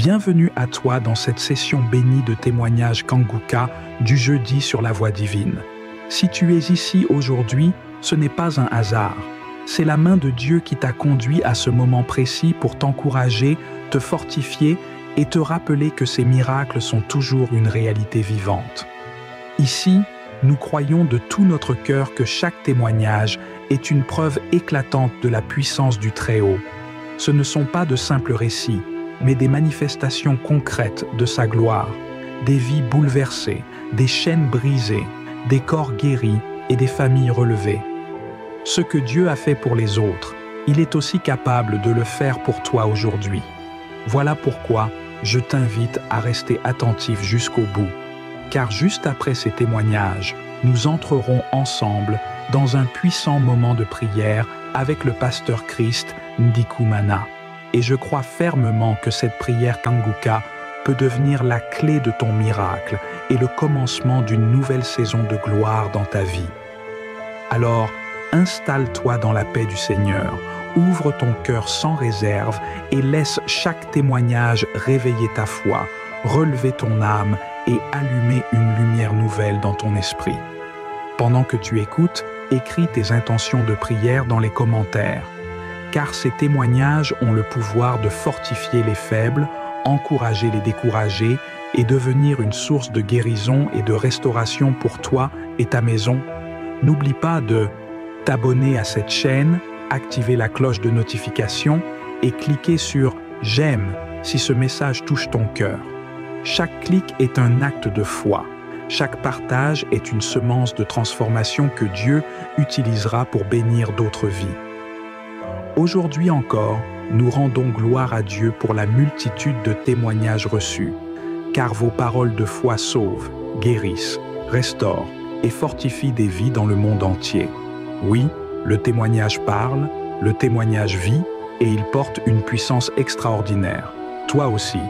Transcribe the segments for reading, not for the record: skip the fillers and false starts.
Bienvenue à toi dans cette session bénie de témoignages Kanguka du jeudi sur la voie divine. Si tu es ici aujourd'hui, ce n'est pas un hasard. C'est la main de Dieu qui t'a conduit à ce moment précis pour t'encourager, te fortifier et te rappeler que ces miracles sont toujours une réalité vivante. Ici, nous croyons de tout notre cœur que chaque témoignage est une preuve éclatante de la puissance du Très-Haut. Ce ne sont pas de simples récits, mais des manifestations concrètes de sa gloire, des vies bouleversées, des chaînes brisées, des corps guéris et des familles relevées. Ce que Dieu a fait pour les autres, il est aussi capable de le faire pour toi aujourd'hui. Voilà pourquoi je t'invite à rester attentif jusqu'au bout, car juste après ces témoignages, nous entrerons ensemble dans un puissant moment de prière avec le pasteur Christ Ndikumana. Et je crois fermement que cette prière Kanguka peut devenir la clé de ton miracle et le commencement d'une nouvelle saison de gloire dans ta vie. Alors, installe-toi dans la paix du Seigneur, ouvre ton cœur sans réserve et laisse chaque témoignage réveiller ta foi, relever ton âme et allumer une lumière nouvelle dans ton esprit. Pendant que tu écoutes, écris tes intentions de prière dans les commentaires, car ces témoignages ont le pouvoir de fortifier les faibles, encourager les découragés et devenir une source de guérison et de restauration pour toi et ta maison. N'oublie pas de t'abonner à cette chaîne, activer la cloche de notification et cliquer sur « J'aime » si ce message touche ton cœur. Chaque clic est un acte de foi. Chaque partage est une semence de transformation que Dieu utilisera pour bénir d'autres vies. Aujourd'hui encore, nous rendons gloire à Dieu pour la multitude de témoignages reçus, car vos paroles de foi sauvent, guérissent, restaurent et fortifient des vies dans le monde entier. Oui, le témoignage parle, le témoignage vit et il porte une puissance extraordinaire. Toi aussi,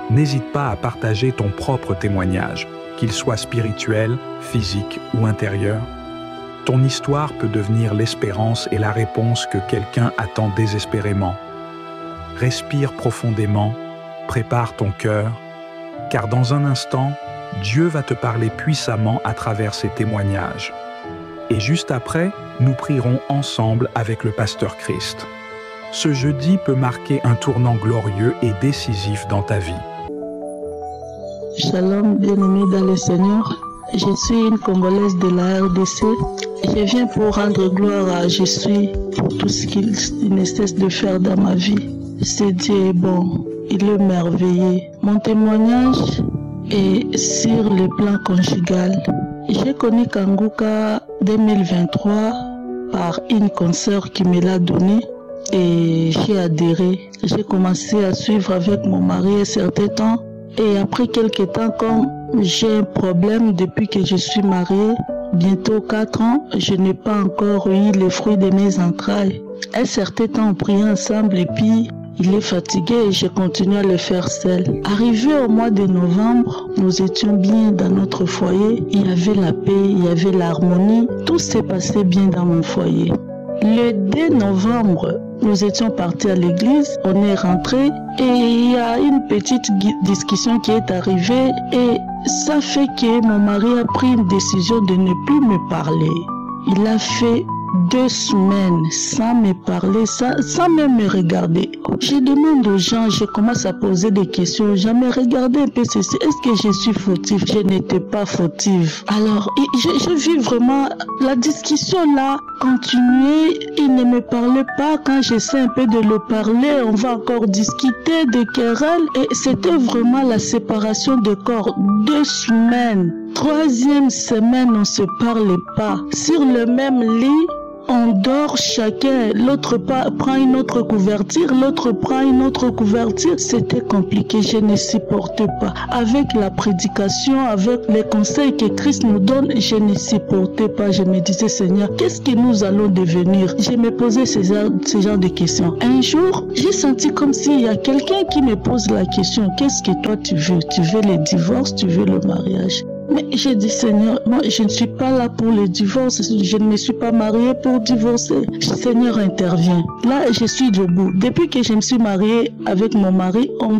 n'hésite pas à partager ton propre témoignage, qu'il soit spirituel, physique ou intérieur. Ton histoire peut devenir l'espérance et la réponse que quelqu'un attend désespérément. Respire profondément, prépare ton cœur, car dans un instant, Dieu va te parler puissamment à travers ces témoignages. Et juste après, nous prierons ensemble avec le pasteur Christ. Ce jeudi peut marquer un tournant glorieux et décisif dans ta vie. Shalom, bien-aimés dans le Seigneur. Je suis une Congolaise de la RDC. Je viens pour rendre gloire à Jésus pour tout ce qu'il ne cesse de faire dans ma vie. Ce Dieu est bon, il est merveilleux. Mon témoignage est sur le plan conjugal. J'ai connu Kanguka 2023 par une consoeur qui me l'a donné et j'ai adhéré. J'ai commencé à suivre avec mon mari un certain temps et après quelques temps, comme j'ai un problème depuis que je suis mariée, bientôt 4 ans, je n'ai pas encore eu les fruits de mes entrailles. Un certain temps, on priait ensemble et puis il est fatigué et je continue à le faire seul. Arrivé au mois de novembre, nous étions bien dans notre foyer. Il y avait la paix, il y avait l'harmonie. Tout s'est passé bien dans mon foyer. Le 2 novembre, nous étions partis à l'église, on est rentré et il y a une petite discussion qui est arrivée et ça fait que mon mari a pris une décision de ne plus me parler. Il a fait 2 semaines sans me parler, sans même me regarder. Je demande aux gens, je commence à poser des questions aux gens, mais regardez un peu ceci, est-ce que je suis fautive? Je n'étais pas fautive. Alors, je vis vraiment, la discussion là continuait, il ne me parlait pas. Quand j'essaie un peu de le parler, on va encore discuter de querelles et c'était vraiment la séparation de corps. 2 semaines. 3e semaine, on se parlait pas. Sur le même lit, on dort chacun, l'autre prend une autre couverture, l'autre prend une autre couverture. C'était compliqué, je ne supportais pas. Avec la prédication, avec les conseils que Christ nous donne, je ne supportais pas. Je me disais, Seigneur, qu'est-ce que nous allons devenir? Je me posais ce genre de questions. Un jour, j'ai senti comme s'il y a quelqu'un qui me pose la question, qu'est-ce que toi tu veux? Tu veux le divorce, tu veux le mariage? Mais j'ai dit, Seigneur, moi, je ne suis pas là pour le divorce. Je ne me suis pas mariée pour divorcer. Seigneur, intervient. Là, je suis debout. Depuis que je me suis mariée avec mon mari, on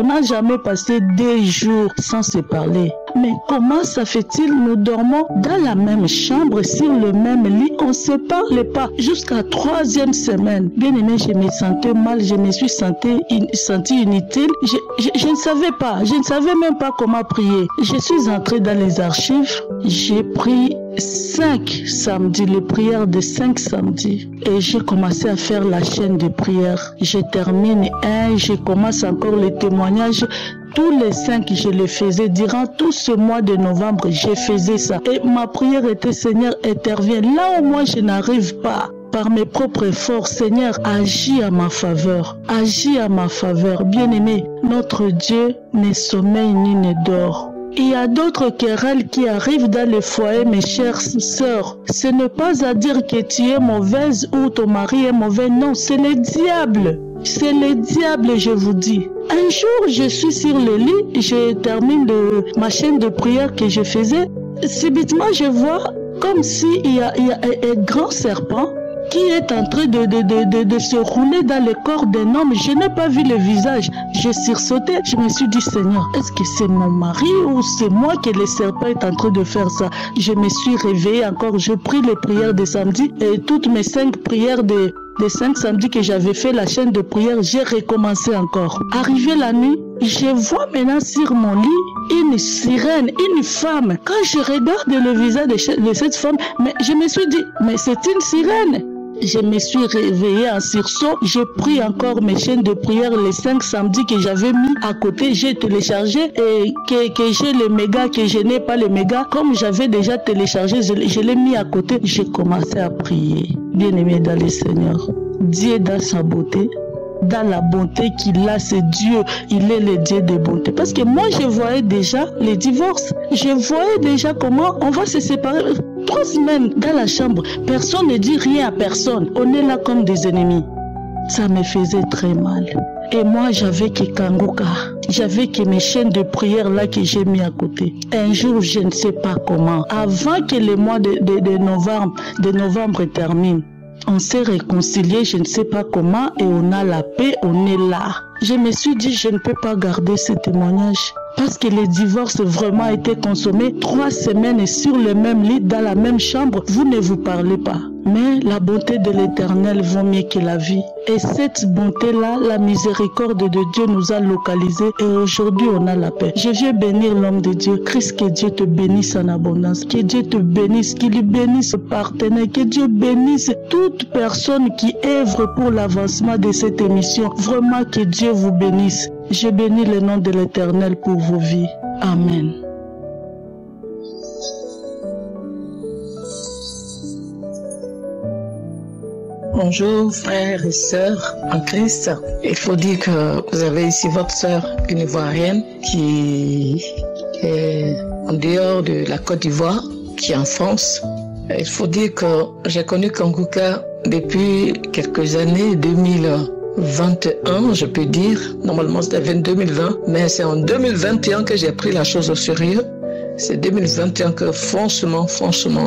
n'a jamais passé 2 jours sans se parler. Mais comment ça fait-il? Nous dormons dans la même chambre, sur le même lit, on ne se parle pas. Jusqu'à 3e semaine. Bien aimé, je me sentais mal, je me suis sentie inutile. Je ne savais pas, je ne savais même pas comment prier. Je suis entrée dans les archives, j'ai pris 5 samedis, les prières de 5 samedis. Et j'ai commencé à faire la chaîne de prières. Je termine un, je commence encore le témoignage. Tous les 5, je les faisais. Durant tout ce mois de novembre, je faisais ça. Et ma prière était, Seigneur, interviens. Là où moi, je n'arrive pas, par mes propres efforts, Seigneur, agis à ma faveur. Agis à ma faveur. Bien-aimé, notre Dieu ne sommeille ni ne dort. Il y a d'autres querelles qui arrivent dans les foyers, mes chères sœurs. Ce n'est pas à dire que tu es mauvaise ou ton mari est mauvais. Non, c'est le diable. C'est le diable, je vous dis. Un jour, je suis sur le lit, je termine ma chaîne de prière que je faisais. Subitement, je vois comme s'il y a un grand serpent qui est en train de se rouler dans le corps d'un homme. Je n'ai pas vu le visage. Je sursautais. Je me suis dit, Seigneur, est-ce que c'est mon mari ou c'est moi que le serpent est en train de faire ça? Je me suis réveillée encore. Je prie les prières de samedi et toutes mes 5 prières des 5 samedis que j'avais fait la chaîne de prière, j'ai recommencé encore. Arrivé la nuit, je vois maintenant sur mon lit une sirène, une femme. Quand je regarde le visage de cette femme, mais je me suis dit, mais c'est une sirène. Je me suis réveillée en sursaut. J'ai pris encore mes chaînes de prière les 5 samedis que j'avais mis à côté. J'ai téléchargé et que j'ai les mégas, que je n'ai pas les mégas. Comme j'avais déjà téléchargé, je l'ai mis à côté. J'ai commencé à prier. Bien-aimé dans le Seigneur, Dieu dans sa beauté, dans la bonté qu'il a, c'est Dieu. Il est le Dieu de bonté. Parce que moi, je voyais déjà les divorces. Je voyais déjà comment on va se séparer. 3 semaines dans la chambre, personne ne dit rien à personne. On est là comme des ennemis. Ça me faisait très mal. Et moi, j'avais que Kanguka. J'avais que mes chaînes de prière là que j'ai mis à côté. Un jour, je ne sais pas comment, avant que le mois de novembre termine, on s'est réconciliés, je ne sais pas comment, et on a la paix, on est là. Je me suis dit, je ne peux pas garder ce témoignage. Parce que le divorce vraiment a été consommé 3 semaines sur le même lit, dans la même chambre, vous ne vous parlez pas. Mais la bonté de l'Éternel vaut mieux que la vie. Et cette bonté-là, la miséricorde de Dieu nous a localisés et aujourd'hui on a la paix. Je viens bénir l'homme de Dieu. Christ, que Dieu te bénisse en abondance. Que Dieu te bénisse, qu'il bénisse le partenaire. Que Dieu bénisse toute personne qui œuvre pour l'avancement de cette émission. Vraiment que Dieu vous bénisse. Je bénis le nom de l'Éternel pour vos vies. Amen. Bonjour frères et sœurs en Christ. Il faut dire que vous avez ici votre sœur, une Ivoirienne qui est en dehors de la Côte d'Ivoire, qui est en France. Il faut dire que j'ai connu Kanguka depuis quelques années, 2021, je peux dire. Normalement, c'était 2020, mais c'est en 2021 que j'ai pris la chose au sérieux. C'est 2021 que franchement,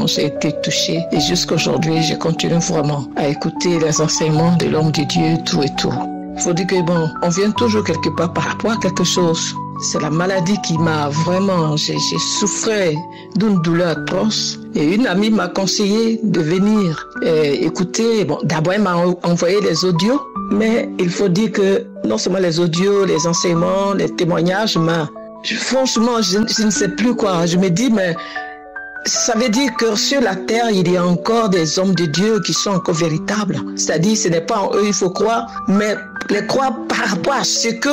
j'ai été touchée. Et jusqu'à aujourd'hui, je continue vraiment à écouter les enseignements de l'homme de Dieu, tout et tout. Il faut dire que bon, on vient toujours quelque part par rapport à quelque chose. C'est la maladie qui m'a vraiment, j'ai souffert d'une douleur atroce. Et une amie m'a conseillé de venir écouter. Bon, d'abord, elle m'a envoyé les audios. Mais il faut dire que non seulement les audios, les enseignements, les témoignages, franchement, je ne sais plus quoi. Je me dis, mais ça veut dire que sur la terre, il y a encore des hommes de Dieu qui sont encore véritables. C'est-à-dire, ce n'est pas en eux il faut croire, mais les croire par rapport à ce que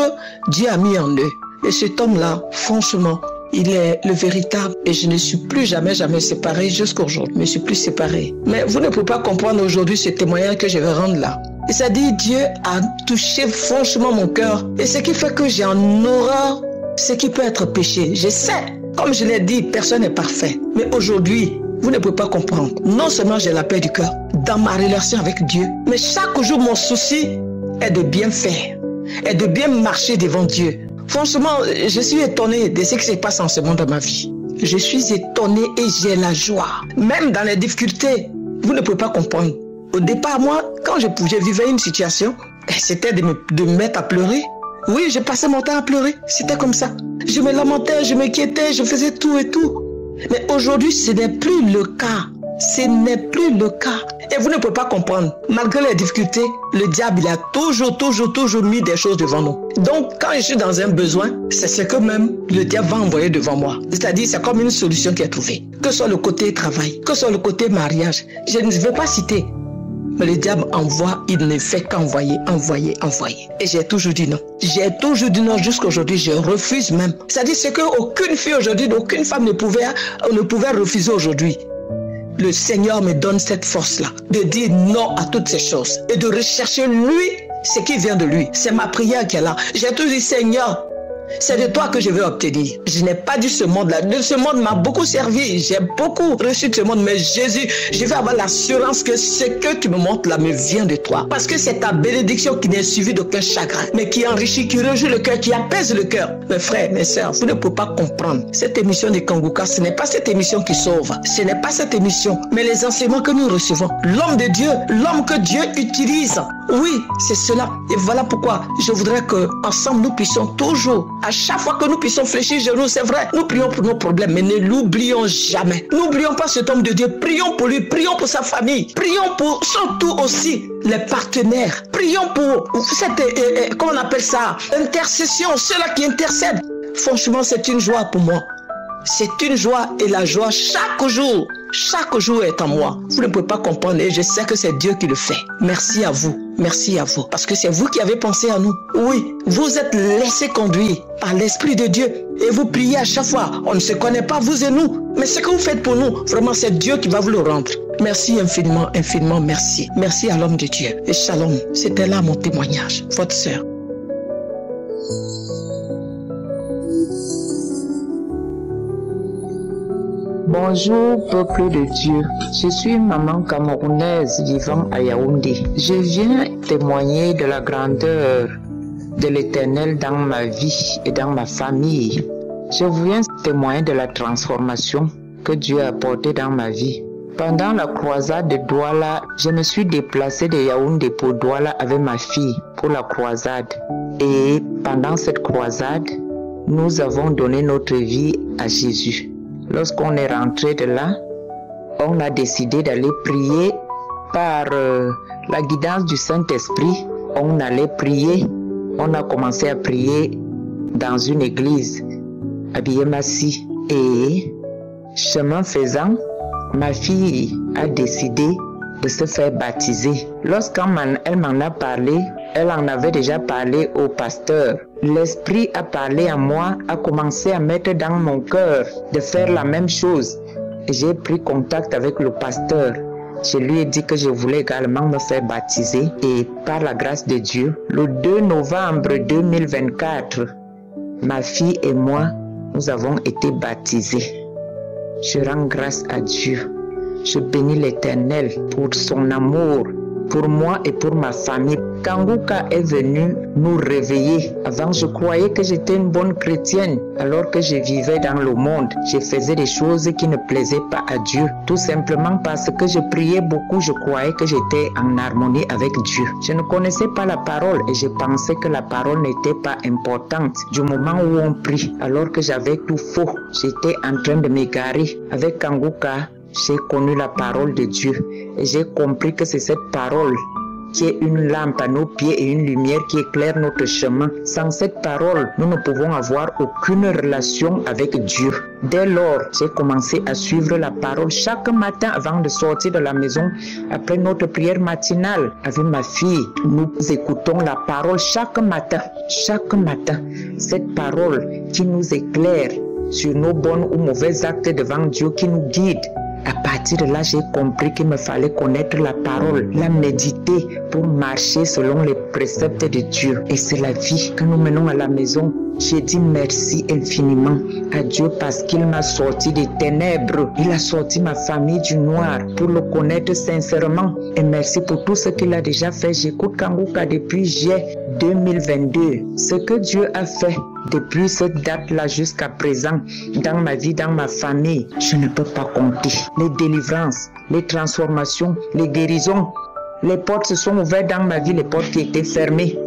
Dieu a mis en eux. Et cet homme-là, franchement, il est le véritable. Et je ne suis plus jamais séparé jusqu'à aujourd'hui. Je ne me suis plus séparé. Mais vous ne pouvez pas comprendre aujourd'hui ce témoignage que je vais rendre là. Et ça dit, Dieu a touché franchement mon cœur. Et ce qui fait que j'ai en horreur ce qui peut être péché. Je sais, comme je l'ai dit, personne n'est parfait. Mais aujourd'hui, vous ne pouvez pas comprendre. Non seulement j'ai la paix du cœur dans ma relation avec Dieu, mais chaque jour, mon souci est de bien faire, est de bien marcher devant Dieu. Franchement, je suis étonnée de ce qui se passe en ce monde dans ma vie. Je suis étonnée et j'ai la joie. Même dans les difficultés, vous ne pouvez pas comprendre. Au départ, moi, quand je vivais une situation, c'était de me mettre à pleurer. Oui, je passais mon temps à pleurer. C'était comme ça. Je me lamentais, je m'inquiétais, je faisais tout et tout. Mais aujourd'hui, ce n'est plus le cas. Ce n'est plus le cas. Et vous ne pouvez pas comprendre. Malgré les difficultés, le diable, il a toujours mis des choses devant nous. Donc, quand je suis dans un besoin, c'est ce que même le diable va envoyer devant moi. C'est-à-dire, c'est comme une solution qui est trouvée. Que ce soit le côté travail, que ce soit le côté mariage. Je ne vais pas citer. Mais le diable envoie, il ne fait qu'envoyer. Et j'ai toujours dit non. J'ai toujours dit non jusqu'à aujourd'hui. Je refuse même. C'est-à-dire, c'est qu'aucune fille aujourd'hui, aucune femme ne pouvait refuser aujourd'hui. Le Seigneur me donne cette force-là de dire non à toutes ces choses et de rechercher lui, ce qui vient de lui. C'est ma prière qui est là. J'ai toujours dit, Seigneur, c'est de toi que je veux obtenir. Je n'ai pas dit ce monde-là. Ce monde m'a beaucoup servi. J'ai beaucoup reçu de ce monde. Mais Jésus, je vais avoir l'assurance que ce que tu me montres là me vient de toi. Parce que c'est ta bénédiction qui n'est suivie d'aucun chagrin, mais qui enrichit, qui réjouit le cœur, qui apaise le cœur. Mes frères, mes sœurs, vous ne pouvez pas comprendre. Cette émission de Kangouka, ce n'est pas cette émission qui sauve. Ce n'est pas cette émission, mais les enseignements que nous recevons. L'homme de Dieu, l'homme que Dieu utilise. Oui, c'est cela. Et voilà pourquoi je voudrais qu'ensemble nous puissions toujours, à chaque fois que nous puissions fléchir genoux, c'est vrai, nous prions pour nos problèmes, mais ne l'oublions jamais. N'oublions pas cet homme de Dieu. Prions pour lui, prions pour sa famille, prions pour surtout aussi les partenaires. Prions pour cette, comment on appelle ça, intercession, ceux-là qui intercèdent. Franchement, c'est une joie pour moi. C'est une joie et la joie chaque jour est en moi. Vous ne pouvez pas comprendre et je sais que c'est Dieu qui le fait. Merci à vous, parce que c'est vous qui avez pensé à nous. Oui, vous êtes laissés conduire par l'Esprit de Dieu et vous priez à chaque fois. On ne se connaît pas, vous et nous, mais ce que vous faites pour nous, vraiment c'est Dieu qui va vous le rendre. Merci infiniment, merci. Merci à l'homme de Dieu. Et shalom, c'était là mon témoignage. Votre sœur. Bonjour peuple de Dieu, je suis une maman camerounaise vivant à Yaoundé. Je viens témoigner de la grandeur de l'Éternel dans ma vie et dans ma famille. Je viens témoigner de la transformation que Dieu a apportée dans ma vie. Pendant la croisade de Douala, je me suis déplacée de Yaoundé pour Douala avec ma fille pour la croisade. Et pendant cette croisade, nous avons donné notre vie à Jésus. Lorsqu'on est rentré de là, on a décidé d'aller prier par la guidance du Saint-Esprit. On allait prier. On a commencé à prier dans une église à Biémassi. Et chemin faisant, ma fille a décidé de se faire baptiser. Lorsqu'elle m'en a parlé, elle en avait déjà parlé au pasteur. L'Esprit a parlé à moi, a commencé à mettre dans mon cœur de faire la même chose. J'ai pris contact avec le pasteur. Je lui ai dit que je voulais également me faire baptiser. Et par la grâce de Dieu, le 2 novembre 2024, ma fille et moi, nous avons été baptisés. Je rends grâce à Dieu. Je bénis l'Éternel pour son amour, pour moi et pour ma famille. Kangouka est venu nous réveiller. Avant, je croyais que j'étais une bonne chrétienne. Alors que je vivais dans le monde, je faisais des choses qui ne plaisaient pas à Dieu. Tout simplement parce que je priais beaucoup, je croyais que j'étais en harmonie avec Dieu. Je ne connaissais pas la parole et je pensais que la parole n'était pas importante. Du moment où on prie, alors que j'avais tout faux, j'étais en train de m'égarer. Avec Kangouka, j'ai connu la parole de Dieu et j'ai compris que c'est cette parole qui est une lampe à nos pieds et une lumière qui éclaire notre chemin. Sans cette parole, nous ne pouvons avoir aucune relation avec Dieu. Dès lors, j'ai commencé à suivre la parole chaque matin avant de sortir de la maison. Après notre prière matinale avec ma fille, nous écoutons la parole chaque matin. Chaque matin, cette parole qui nous éclaire sur nos bons ou mauvais actes devant Dieu, qui nous guide. À partir de là, j'ai compris qu'il me fallait connaître la parole, la méditer pour marcher selon les préceptes de Dieu. Et c'est la vie que nous menons à la maison. J'ai dit merci infiniment à Dieu parce qu'il m'a sorti des ténèbres. Il a sorti ma famille du noir pour le connaître sincèrement. Et merci pour tout ce qu'il a déjà fait. J'écoute Kangouka depuis juillet 2022. Ce que Dieu a fait depuis cette date-là jusqu'à présent, dans ma vie, dans ma famille, je ne peux pas compter. Les délivrances, les transformations, les guérisons, les portes se sont ouvertes dans ma vie, les portes qui étaient fermées.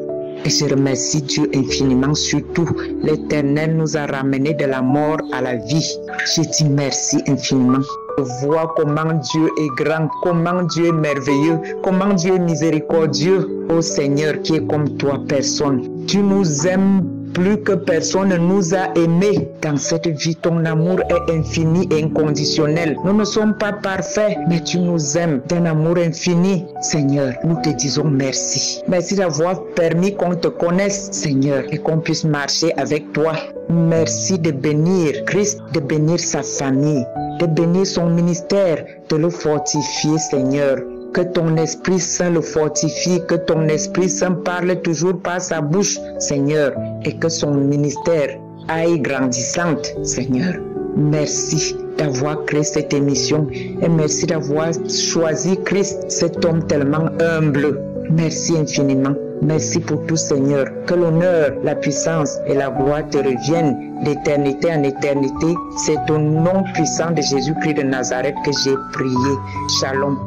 Et je remercie Dieu infiniment, surtout l'Éternel nous a ramenés de la mort à la vie. Je dis merci infiniment. Je vois comment Dieu est grand, comment Dieu est merveilleux, comment Dieu est miséricordieux. Ô Seigneur, qui est comme toi, personne. Tu nous aimes plus que personne ne nous a aimés. Dans cette vie, ton amour est infini et inconditionnel. Nous ne sommes pas parfaits, mais tu nous aimes d'un amour infini. Seigneur, nous te disons merci. Merci d'avoir permis qu'on te connaisse, Seigneur, et qu'on puisse marcher avec toi. Merci de bénir Christ, de bénir sa famille, de bénir son ministère, de le fortifier, Seigneur. Que ton Esprit Saint le fortifie, que ton Esprit Saint parle toujours par sa bouche, Seigneur, et que son ministère aille grandissante, Seigneur. Merci d'avoir créé cette émission et merci d'avoir choisi Christ, cet homme tellement humble. Merci infiniment. Merci pour tout, Seigneur. Que l'honneur, la puissance et la gloire te reviennent d'éternité en éternité. C'est au nom puissant de Jésus-Christ de Nazareth que j'ai prié. Shalom.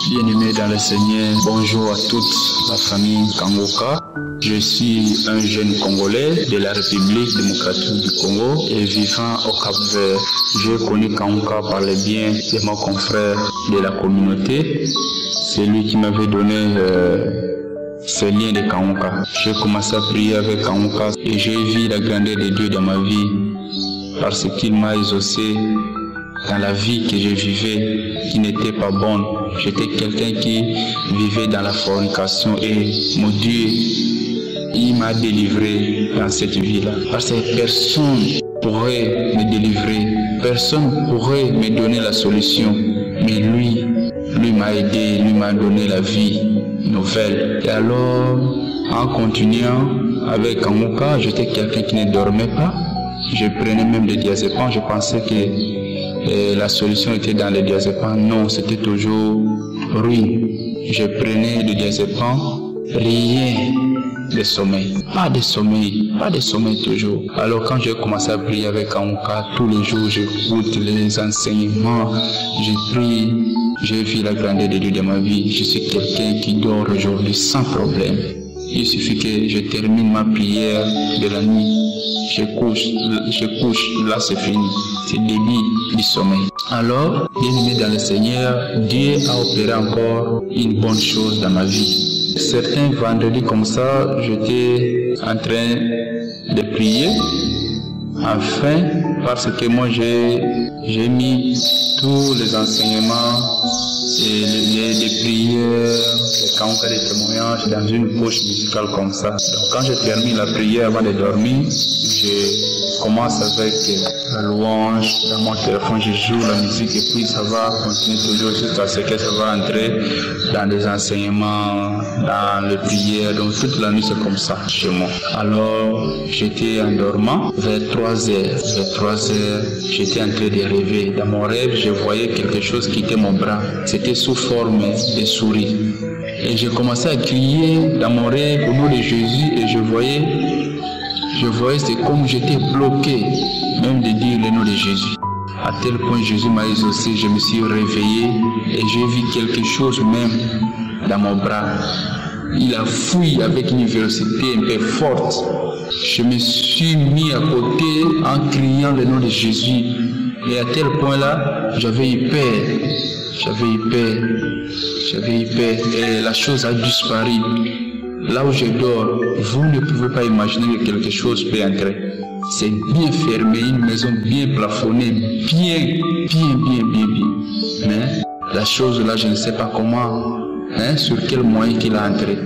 Bien-aimés dans le Seigneur, bonjour à toute la famille Kangouka. Je suis un jeune Congolais de la République démocratique du Congo et vivant au Cap-Vert. J'ai connu Kangouka par le bien de mon confrère de la communauté. C'est lui qui m'avait donné ce lien de Kangouka. J'ai commencé à prier avec Kangouka et j'ai vu la grandeur de Dieu dans ma vie parce qu'il m'a exaucé dans la vie que je vivais qui n'était pas bonne. J'étais quelqu'un qui vivait dans la fornication et mon Dieu, il m'a délivré dans cette vie-là. Parce que personne ne pourrait me délivrer, personne ne pourrait me donner la solution. Mais lui m'a aidé, lui m'a donné la vie nouvelle. Et alors, en continuant avec Kangouka, j'étais quelqu'un qui ne dormait pas. Je prenais même des diazépams, je pensais que la solution était dans les diazépams. Non, c'était toujours ruine. Je prenais des diazépams, rien de sommeil. Pas de sommeil toujours. Alors quand j'ai commencé à prier avec Kangouka, tous les jours j'écoute les enseignements, je prie, j'ai vu la grandeur de Dieu dans ma vie. Je suis quelqu'un qui dort aujourd'hui sans problème. Il suffit que je termine ma prière de la nuit. Je couche, là c'est fini. C'est le début du sommeil. Alors, bien-aimé dans le Seigneur, Dieu a opéré encore une bonne chose dans ma vie. Certains vendredis comme ça, j'étais en train de prier. Enfin, parce que moi j'ai mis tous les enseignements et les prières, les cantos, les témoignages dans une poche musicale comme ça. Donc quand je termine la prière avant de dormir, je commence avec la louange dans mon téléphone, je joue la musique et puis ça va continuer toujours jusqu'à ce que ça va entrer dans des enseignements, dans les prières. Donc toute la nuit c'est comme ça chez moi. Alors j'étais en dormant vers 3 heures. Vers 3 heures, j'étais en train de rêver. Dans mon rêve, je voyais quelque chose qui était mon bras. C'était sous forme de souris. Et j'ai commencé à crier dans mon rêve au nom de Jésus et je voyais c'est comme j'étais bloqué, même de dire le nom de Jésus. À tel point Jésus m'a exaucé, je me suis réveillé et j'ai vu quelque chose même dans mon bras. Il a fouillé avec une vélocité un peu forte. Je me suis mis à côté en criant le nom de Jésus. Et à tel point là, j'avais eu peur. Et la chose a disparu. Là où je dors, vous ne pouvez pas imaginer que quelque chose peut entrer. C'est bien fermé, une maison bien plafonnée, bien. Mais la chose là, je ne sais pas comment, sur quel moyen qu'il a entré.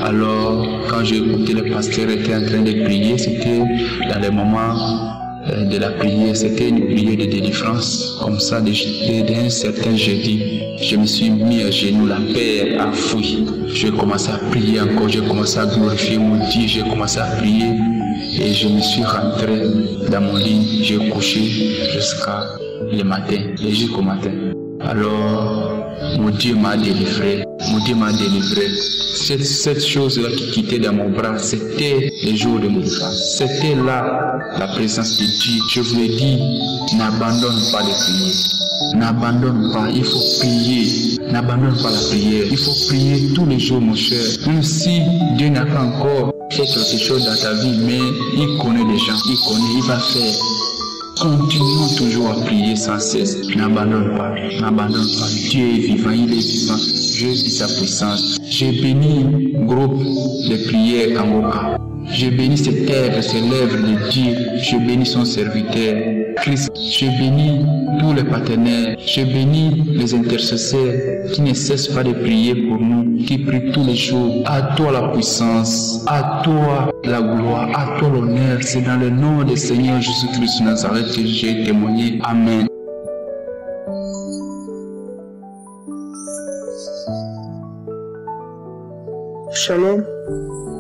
Alors, quand j'ai écouté le pasteur était en train de prier, c'était dans les moments de la prière. C'était une prière de délivrance. Comme ça, d'un certain jeudi, je me suis mis à genoux, la peur a fui. J'ai commencé à prier encore, j'ai commencé à glorifier mon Dieu, j'ai commencé à prier et je me suis rentré dans mon lit, j'ai couché jusqu'à le matin, jusqu'au matin. Alors, mon Dieu m'a délivré, mon Dieu m'a délivré. Cette chose-là qui quittait dans mon bras, c'était le jour de mon délivrance. C'était là la présence de Dieu. Je vous l'ai dit, n'abandonne pas de prier. N'abandonne pas, il faut prier. N'abandonne pas la prière. Il faut prier tous les jours, mon cher. Même si Dieu n'a pas encore fait quelque chose dans ta vie, mais il connaît les gens, il connaît, il va faire. Continuons toujours à prier sans cesse. N'abandonne pas, n'abandonne pas. Dieu est vivant, il est vivant. Je vis sa puissance. J'ai béni le groupe de prière Kangoka. Je bénis cette œuvre, c'est l'œuvre de Dieu. Je bénis son serviteur, Christ. Je bénis tous les partenaires. Je bénis les intercesseurs qui ne cessent pas de prier pour nous, qui prient tous les jours. À toi la puissance, à toi la gloire, à toi l'honneur. C'est dans le nom du Seigneur Jésus-Christ de Nazareth que j'ai témoigné. Amen. Shalom.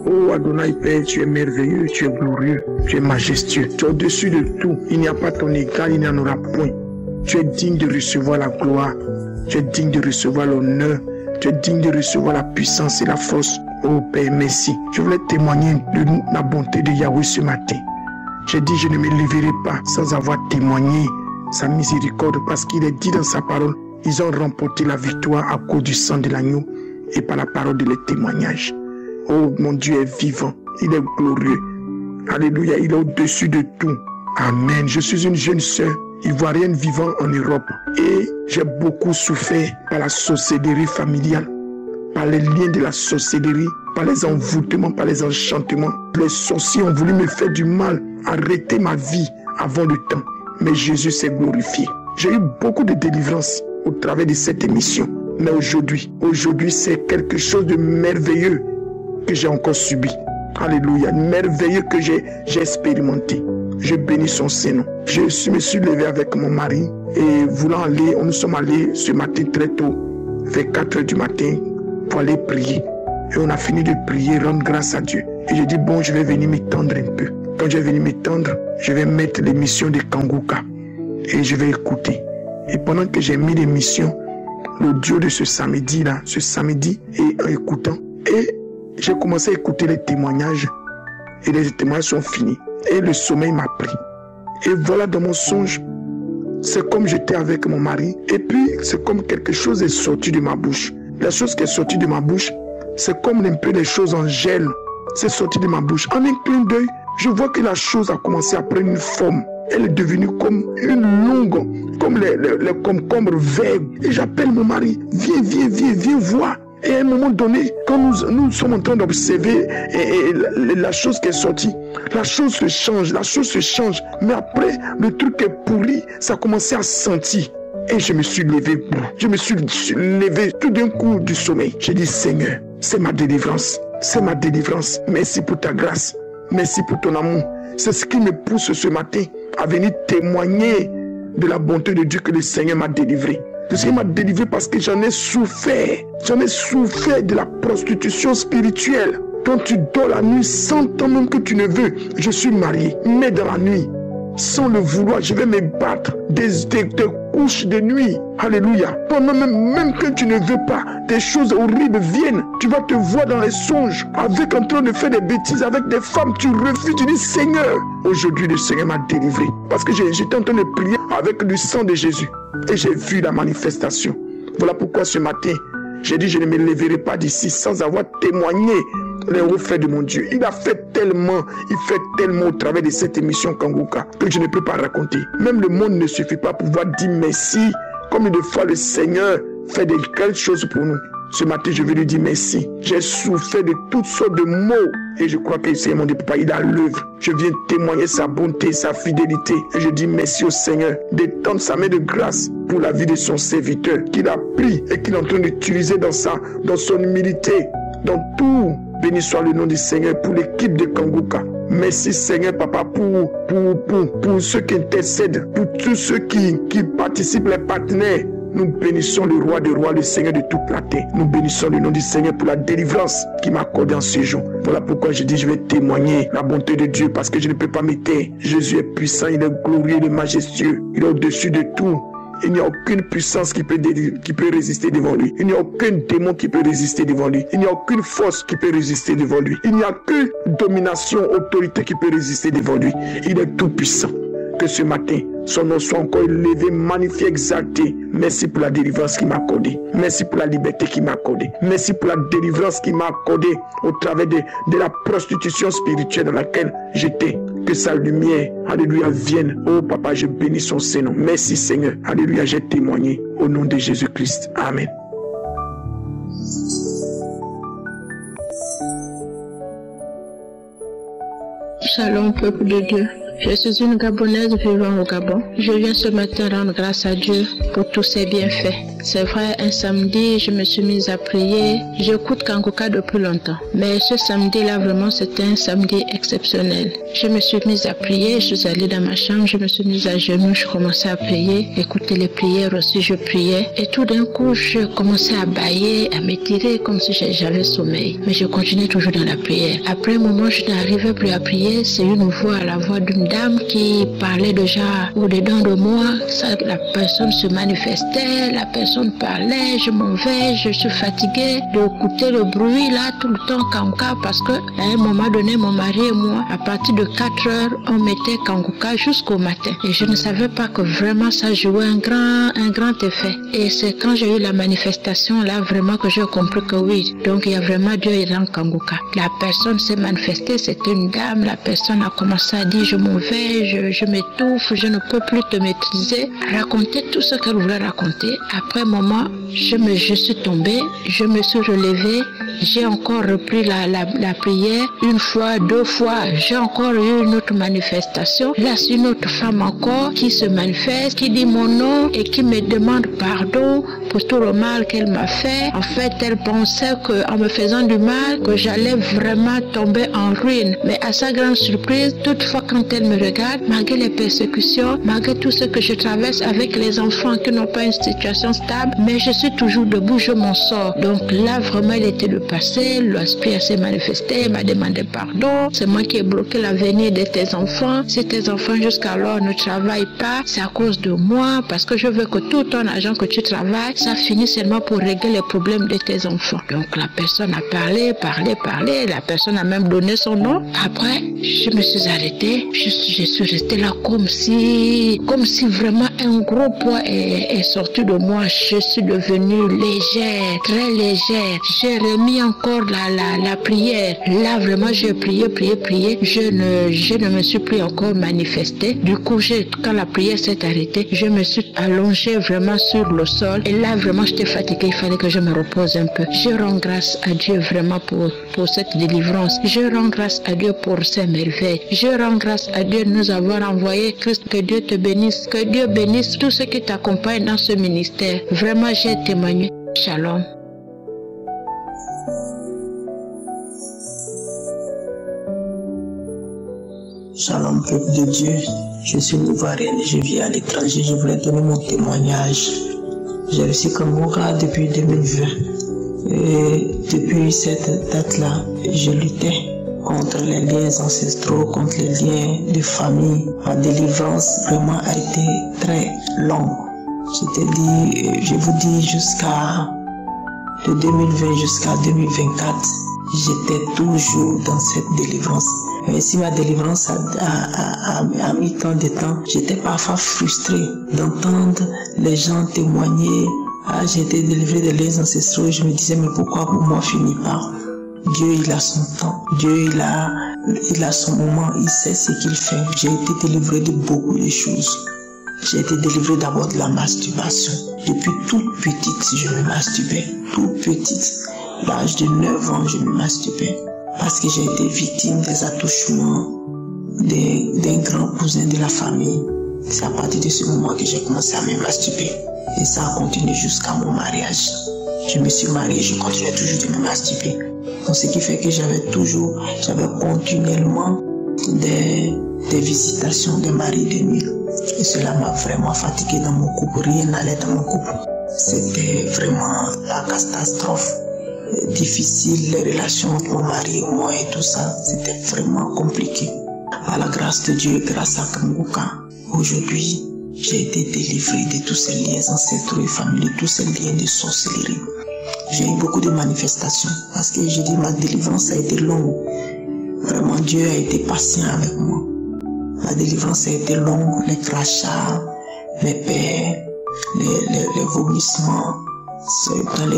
Oh Adonai Père, tu es merveilleux, tu es glorieux, tu es majestueux, tu es au-dessus de tout. Il n'y a pas ton égal, il n'y en aura point. Tu es digne de recevoir la gloire, tu es digne de recevoir l'honneur, tu es digne de recevoir la puissance et la force. Oh Père, merci. Je voulais témoigner de la bonté de Yahweh ce matin. J'ai dit, je ne me lèverai pas sans avoir témoigné sa miséricorde, parce qu'il est dit dans sa parole, ils ont remporté la victoire à cause du sang de l'agneau et par la parole de leur témoignage. Oh, mon Dieu est vivant, il est glorieux. Alléluia, il est au-dessus de tout. Amen. Je suis une jeune sœur ivoirienne vivant en Europe et j'ai beaucoup souffert par la sorcellerie familiale, par les liens de la sorcellerie, par les envoûtements, par les enchantements. Les sorciers ont voulu me faire du mal, arrêter ma vie avant le temps. Mais Jésus s'est glorifié. J'ai eu beaucoup de délivrance au travers de cette émission. Mais aujourd'hui, c'est quelque chose de merveilleux que j'ai encore subi. Alléluia, merveilleux que j'ai expérimenté. Je bénis son Saint-Nom. Je me suis levé avec mon mari et voulant aller, nous sommes allés ce matin très tôt, vers 4 h du matin, pour aller prier. Et on a fini de prier, rendre grâce à Dieu. Et j'ai dit, bon, je vais venir m'étendre un peu. Quand je vais venir m'étendre, je vais mettre l'émission de Kangoka et je vais écouter. Et pendant que j'ai mis l'émission, l'audio de ce samedi, et en écoutant, et j'ai commencé à écouter les témoignages et les témoignages sont finis et le sommeil m'a pris. Et voilà, dans mon songe, c'est comme j'étais avec mon mari et puis c'est comme quelque chose est sorti de ma bouche. La chose qui est sortie de ma bouche, c'est comme un peu des choses en gel. C'est sorti de ma bouche. En un clin d'œil, je vois que la chose a commencé à prendre une forme. Elle est devenue comme une longue, comme les concombres verts. Et j'appelle mon mari, viens voir. Et à un moment donné, quand nous sommes en train d'observer la chose qui est sortie, la chose se change. Mais après, le truc est pourri, ça a commencé à sentir. Et je me suis levé tout d'un coup du sommeil. J'ai dit, Seigneur, c'est ma délivrance. Merci pour ta grâce. Merci pour ton amour. C'est ce qui me pousse ce matin à venir témoigner de la bonté de Dieu que le Seigneur m'a délivré. Le Seigneur m'a délivré parce que j'en ai souffert. J'en ai souffert de la prostitution spirituelle. Quand tu dors la nuit, sans temps même que tu ne veux, je suis marié. Mais dans la nuit, sans le vouloir, je vais me battre des couches de nuit. Alléluia. Pendant même que tu ne veux pas, des choses horribles viennent. Tu vas te voir dans les songes, en train de faire des bêtises avec des femmes. Tu refuses, tu dis, Seigneur. Aujourd'hui, le Seigneur m'a délivré. Parce que j'étais en train de prier avec le sang de Jésus. Et j'ai vu la manifestation. Voilà pourquoi ce matin, j'ai dit, je ne me lèverai pas d'ici sans avoir témoigné les hauts faits de mon Dieu. Il fait tellement au travers de cette émission Kangoka que je ne peux pas raconter. Même le monde ne suffit pas pour pouvoir dire merci. Combien de fois le Seigneur fait de quelque chose pour nous. Ce matin, je vais lui dire merci. J'ai souffert de toutes sortes de maux. Et je crois que le Seigneur, mon Dieu, Papa, il est à l'œuvre. Je viens témoigner sa bonté, sa fidélité. Et je dis merci au Seigneur d'étendre sa main de grâce pour la vie de son serviteur qu'il a pris et qu'il est en train d'utiliser dans son humilité, dans tout béni soit le nom du Seigneur pour l'équipe de Kanguka. Merci Seigneur Papa pour ceux qui intercèdent, pour tous ceux qui participent, les partenaires. Nous bénissons le roi des rois, le Seigneur de toute la terre. Nous bénissons le nom du Seigneur pour la délivrance qu'il m'a accordée en ce jour. Voilà pourquoi je dis je vais témoigner la bonté de Dieu parce que je ne peux pas me taire. Jésus est puissant, il est glorieux, il est majestueux, il est au-dessus de tout. Il n'y a aucune puissance qui peut résister devant lui. Il n'y a aucun démon qui peut résister devant lui. Il n'y a aucune force qui peut résister devant lui. Il n'y a que domination, autorité qui peut résister devant lui. Il est tout puissant. Que ce matin, son nom soit encore élevé, magnifié, exalté. Merci pour la délivrance qu'il m'a accordée. Merci pour la liberté qu'il m'a accordée. Merci pour la délivrance qu'il m'a accordée au travers de la prostitution spirituelle dans laquelle j'étais. Que sa lumière, alléluia, vienne. Oh papa, je bénis son Saint-Nom. Merci Seigneur. Alléluia, j'ai témoigné au nom de Jésus-Christ. Amen. Shalom, peuple de Dieu. Je suis une Gabonaise vivant au Gabon. Je viens ce matin rendre grâce à Dieu pour tous ses bienfaits. C'est vrai, un samedi, je me suis mise à prier. J'écoute Kanguka depuis longtemps. Mais ce samedi-là, vraiment, c'était un samedi exceptionnel. Je me suis mise à prier, je suis allée dans ma chambre, je me suis mise à genoux, je commençais à prier. Écouter les prières aussi, je priais. Et tout d'un coup, je commençais à bâiller, à m'étirer comme si j'avais sommeil. Mais je continuais toujours dans la prière. Après un moment, je n'arrivais plus à prier. C'est une voix, la voix d'une dame qui parlait déjà au-dedans de moi. La personne se manifestait, la personne parlait, je m'en vais, je suis fatiguée d'écouter le bruit là tout le temps Kanguka parce que à un moment donné, mon mari et moi, à partir de 4 heures, on mettait Kanguka jusqu'au matin. Et je ne savais pas que vraiment ça jouait un grand effet. Et c'est quand j'ai eu la manifestation là vraiment que j'ai compris que oui, donc il y a vraiment Dieu dans Kanguka. La personne s'est manifestée, c'était une dame, la personne a commencé à dire je m'en vais, je m'étouffe, je ne peux plus te maîtriser, raconter tout ce qu'elle voulait raconter. Après un moment, je suis tombée, je me suis relevée, j'ai encore repris la prière, une fois, 2 fois, j'ai encore eu une autre manifestation. Là, c'est une autre femme encore qui se manifeste, qui dit mon nom et qui me demande pardon pour tout le mal qu'elle m'a fait. En fait, elle pensait qu'en me faisant du mal, que j'allais vraiment tomber en ruine. Mais à sa grande surprise, toutefois quand elle me regarde, malgré les persécutions, malgré tout ce que je traverse avec les enfants qui n'ont pas une situation stable, mais je suis toujours debout, je m'en sors. Donc là, vraiment, il était le passé, l'esprit s'est manifesté, il m'a demandé pardon. C'est moi qui ai bloqué l'avenir de tes enfants. Si tes enfants jusqu'alors ne travaillent pas, c'est à cause de moi, parce que je veux que tout ton argent que tu travailles, ça finisse seulement pour régler les problèmes de tes enfants. Donc la personne a parlé, la personne a même donné son nom. Après, je me suis arrêtée, je suis restée là comme si vraiment un gros poids est sorti de moi. Je suis devenue légère, très légère. J'ai remis encore la prière. Là, vraiment, j'ai prié. Je ne me suis plus encore manifestée. Du coup, quand la prière s'est arrêtée, je me suis allongée vraiment sur le sol. Et là, vraiment, j'étais fatiguée. Il fallait que je me repose un peu. Je rends grâce à Dieu vraiment pour cette délivrance. Je rends grâce à Dieu pour ces merveilles. Je rends grâce à Dieu de nous avoir envoyé Christ. Que Dieu te bénisse. Que Dieu bénisse tous ceux qui t'accompagnent dans ce ministère. Vraiment, j'ai témoigné. Shalom. Shalom, peuple de Dieu. Je suis une Ivoirienne et je vis à l'étranger. Je voulais donner mon témoignage. J'ai reçu Kanguka depuis 2020. Et depuis cette date-là, je luttais contre les liens ancestraux, contre les liens de famille. Ma délivrance vraiment a été très longue. Je vous dis de 2020 jusqu'à 2024, j'étais toujours dans cette délivrance. Mais si ma délivrance a mis tant de temps, j'étais parfois frustrée d'entendre les gens témoigner. Ah, j'ai été délivré des liens ancestraux et je me disais, mais pourquoi pour moi finit par? Dieu, il a son temps. Dieu, il a son moment. Il sait ce qu'il fait. J'ai été délivré de beaucoup de choses. J'ai été délivré d'abord de la masturbation. Depuis toute petite, je me masturbais. Toute petite. À l'âge de 9 ans, je me masturbais. Parce que j'ai été victime des attouchements d'un grand cousin de la famille. C'est à partir de ce moment que j'ai commencé à me masturber. Et ça a continué jusqu'à mon mariage. Je me suis marié, je continuais toujours de me masturber. Donc, ce qui fait que j'avais continuellement des visitations de mari de nuit. Et cela m'a vraiment fatigué dans mon couple. Rien n'allait dans mon couple. C'était vraiment la catastrophe. Difficile, les relations entre mon mari et moi et tout ça, c'était vraiment compliqué. Par la grâce de Dieu, grâce à Kanguka, aujourd'hui, j'ai été délivré de tous ces liens ancestraux et familiaux, tous ces liens de sorcellerie. J'ai eu beaucoup de manifestations parce que je dis ma délivrance a été longue. Vraiment, Dieu a été patient avec moi. Ma délivrance a été longue, les crachats, les peurs, les vomissements. Dans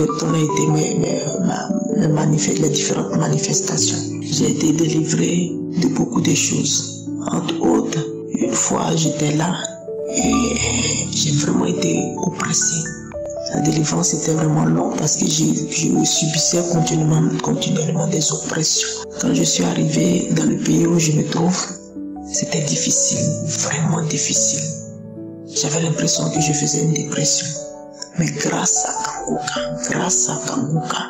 été les différentes manifestations. J'ai été délivré de beaucoup de choses. Entre autres, une fois j'étais là et j'ai vraiment été oppressé. La délivrance était vraiment longue parce que je subissais continuellement des oppressions. Quand je suis arrivé dans le pays où je me trouve, c'était difficile, vraiment difficile. J'avais l'impression que je faisais une dépression. Mais grâce à Kanguka,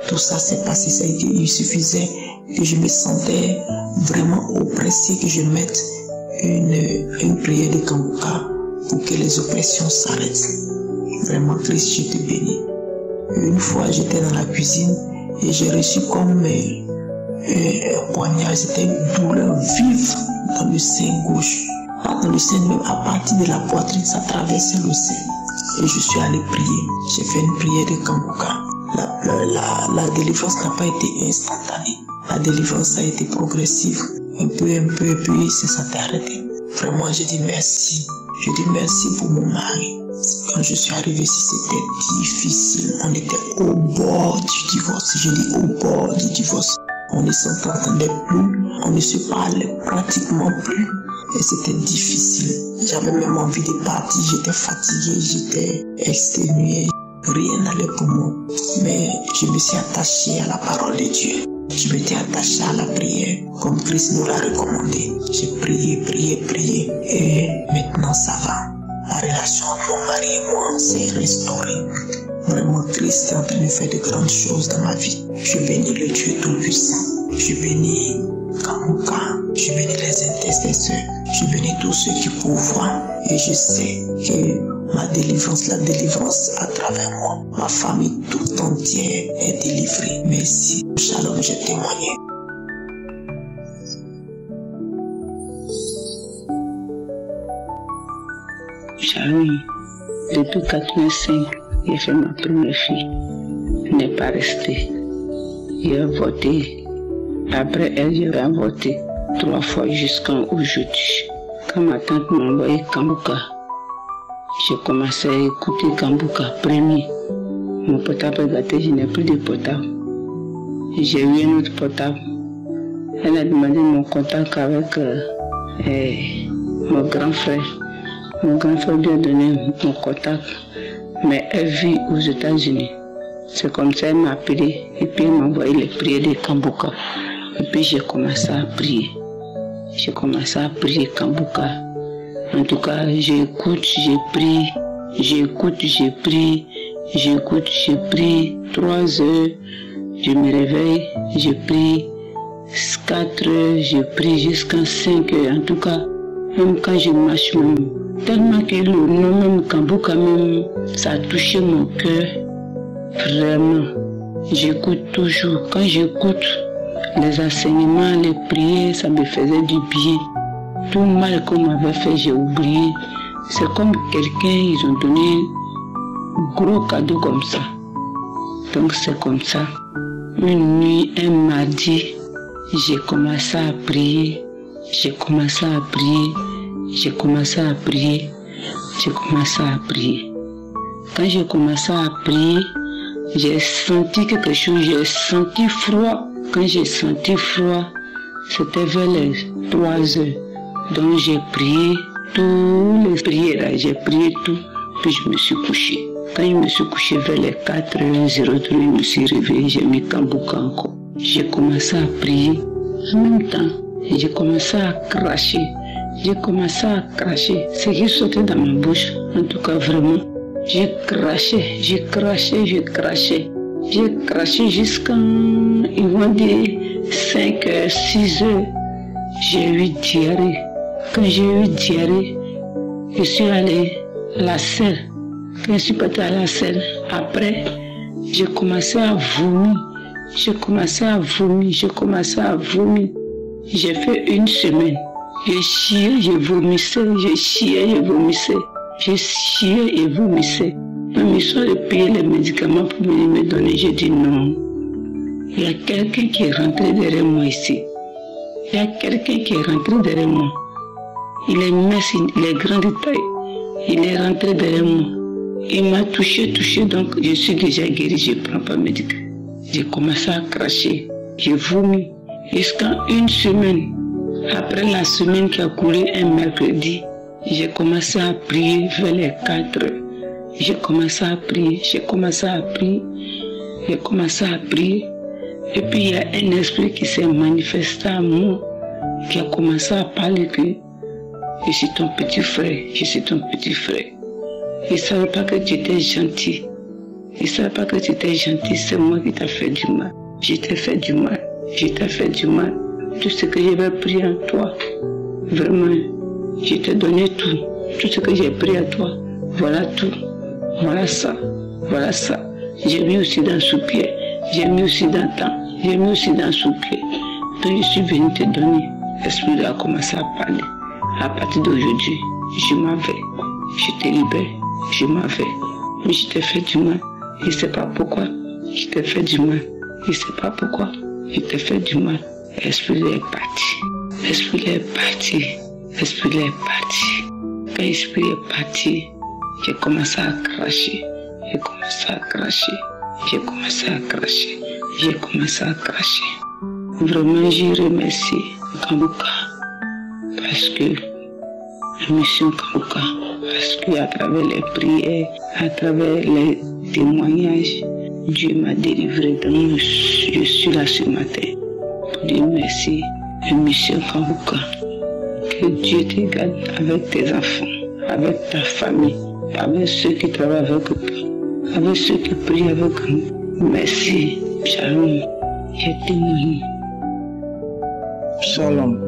tout ça s'est passé. Il suffisait que je me sentais vraiment oppressé, que je mette une prière de Kanguka pour que les oppressions s'arrêtent. Vraiment, Christ, je te bénis. Une fois, j'étais dans la cuisine et j'ai reçu comme un poignard. C'était une douleur vive dans le sein gauche. Pas dans le sein, mais à partir de la poitrine, ça traversait le sein. Et je suis allé prier. J'ai fait une prière de Kanguka. La délivrance n'a pas été instantanée. La délivrance a été progressive. Un peu, et puis ça s'est arrêté. Vraiment, je dis merci. Je dis merci pour mon mari. Quand je suis arrivé ici, c'était difficile. On était au bord du divorce. Je dis au bord du divorce. On ne s'entendait plus. On ne se parlait pratiquement plus. Et c'était difficile. J'avais même envie de partir. J'étais fatigué, j'étais exténué. Rien n'allait pour moi. Mais je me suis attaché à la parole de Dieu. Je m'étais attaché à la prière, comme Christ nous l'a recommandé. J'ai prié. Et maintenant ça va. La relation entre mon mari et moi s'est restaurée. Vraiment, Christ est en train de faire de grandes choses dans ma vie. Je bénis le Dieu Tout-Puissant. Je bénis Kanguka. Je bénis les intercesseurs. Je bénis tous ceux qui pourvoient. Et je sais que la délivrance à travers moi, ma famille tout entière est délivrée. Merci. Shalom, j'ai témoigné. Shalom. Depuis 85, j'ai fait ma première fille. Elle n'est pas restée. J'ai voté. Après elle, j'ai voté 3 fois jusqu'à aujourd'hui. Quand ma tante m'a envoyé Kanguka, j'ai commencé à écouter Kanguka premier. Mon portable est gâté, je n'ai plus de portable. J'ai eu un autre portable. Elle a demandé mon contact avec mon grand frère. Mon grand frère lui a donné mon contact, mais elle vit aux États-Unis. C'est comme ça qu'elle m'a appelé et puis elle m'a envoyé les prières de Kanguka. Et puis j'ai commencé à prier. J'ai commencé à prier Kanguka. En tout cas, j'écoute, j'ai prie, j'écoute, j'ai prie, j'écoute, j'ai prie. 3 heures, je me réveille, je prie. 4 heures, je prie jusqu'à 5 heures. En tout cas, même quand je marche, même, tellement que le nom même Kanguka, même, ça a touché mon cœur. Vraiment, j'écoute toujours. Quand j'écoute les enseignements, les prières, ça me faisait du bien. Tout le mal qu'on m'avait fait, j'ai oublié. C'est comme quelqu'un, ils ont donné un gros cadeau comme ça. Donc c'est comme ça. Une nuit, un mardi, j'ai commencé à prier. J'ai commencé à prier. J'ai commencé à prier. J'ai commencé à prier. Quand j'ai commencé à prier, j'ai senti quelque chose, j'ai senti froid. Quand j'ai senti froid, c'était vers les 3 heures. Donc j'ai prié tous les prières, j'ai prié tout, puis je me suis couché. Quand je me suis couché vers les 4h03, je me suis réveillé, j'ai mis Kanguka encore. J'ai commencé à prier. En même temps, j'ai commencé à cracher. J'ai commencé à cracher. Ce qui sortait dans ma bouche, en tout cas vraiment, j'ai craché, j'ai craché, j'ai craché. J'ai craché jusqu'à, ils vont dire, 5 heures, 6 heures. J'ai eu diarrhée. Quand j'ai eu diarrhée, je suis allée à la selle. Quand je suis partie à la selle, après, j'ai commencé à vomir. J'ai commencé à vomir. J'ai fait 1 semaine. J'ai chié, je vomissais. J'ai chié, je vomissais. J'ai chié et vomissais. Même histoire de payer les médicaments pour me donner, j'ai dit non. Il y a quelqu'un qui est rentré derrière moi ici. Il y a quelqu'un qui est rentré derrière moi. Il est mince, il est grand de taille. Il est rentré derrière moi. Il m'a touché, donc je suis déjà guéri, je ne prends pas de médicaments. J'ai commencé à cracher, j'ai vomi. Jusqu'à 1 semaine. Après la semaine qui a couru un mercredi, j'ai commencé à prier vers les 4 heures. J'ai commencé à prier. Et puis il y a un esprit qui s'est manifesté à moi, qui a commencé à parler que je suis ton petit frère. Il ne savait pas que tu étais gentil. C'est moi qui t'ai fait du mal. Je t'ai fait du mal. Tout ce que j'avais pris en toi, vraiment, je t'ai donné tout. Tout ce que j'ai pris à toi, voilà tout. Voilà ça. J'ai mis aussi dans sous-pied. J'ai mis aussi dans sous-pied. Donc je suis venu te donner. L'esprit a commencé à parler. À partir d'aujourd'hui, je m'en vais. Je te libère. Je m'en vais. Mais je t'ai fait du mal. Je ne sais pas pourquoi. Je t'ai fait du mal. L'esprit est parti. Quand l'esprit est parti, j'ai commencé à cracher. Vraiment, je remercie Kambuka parce que la mission Kambuka, parce qu'à travers les prières, à travers les témoignages, Dieu m'a délivré. Donc je suis là ce matin pour dire merci. La mission Kambuka, que Dieu te garde avec tes enfants, avec ta famille, avec ceux qui travaillent avec toi, avec ceux qui prient avec nous. Merci. Shalom. J'ai témoigné. Shalom.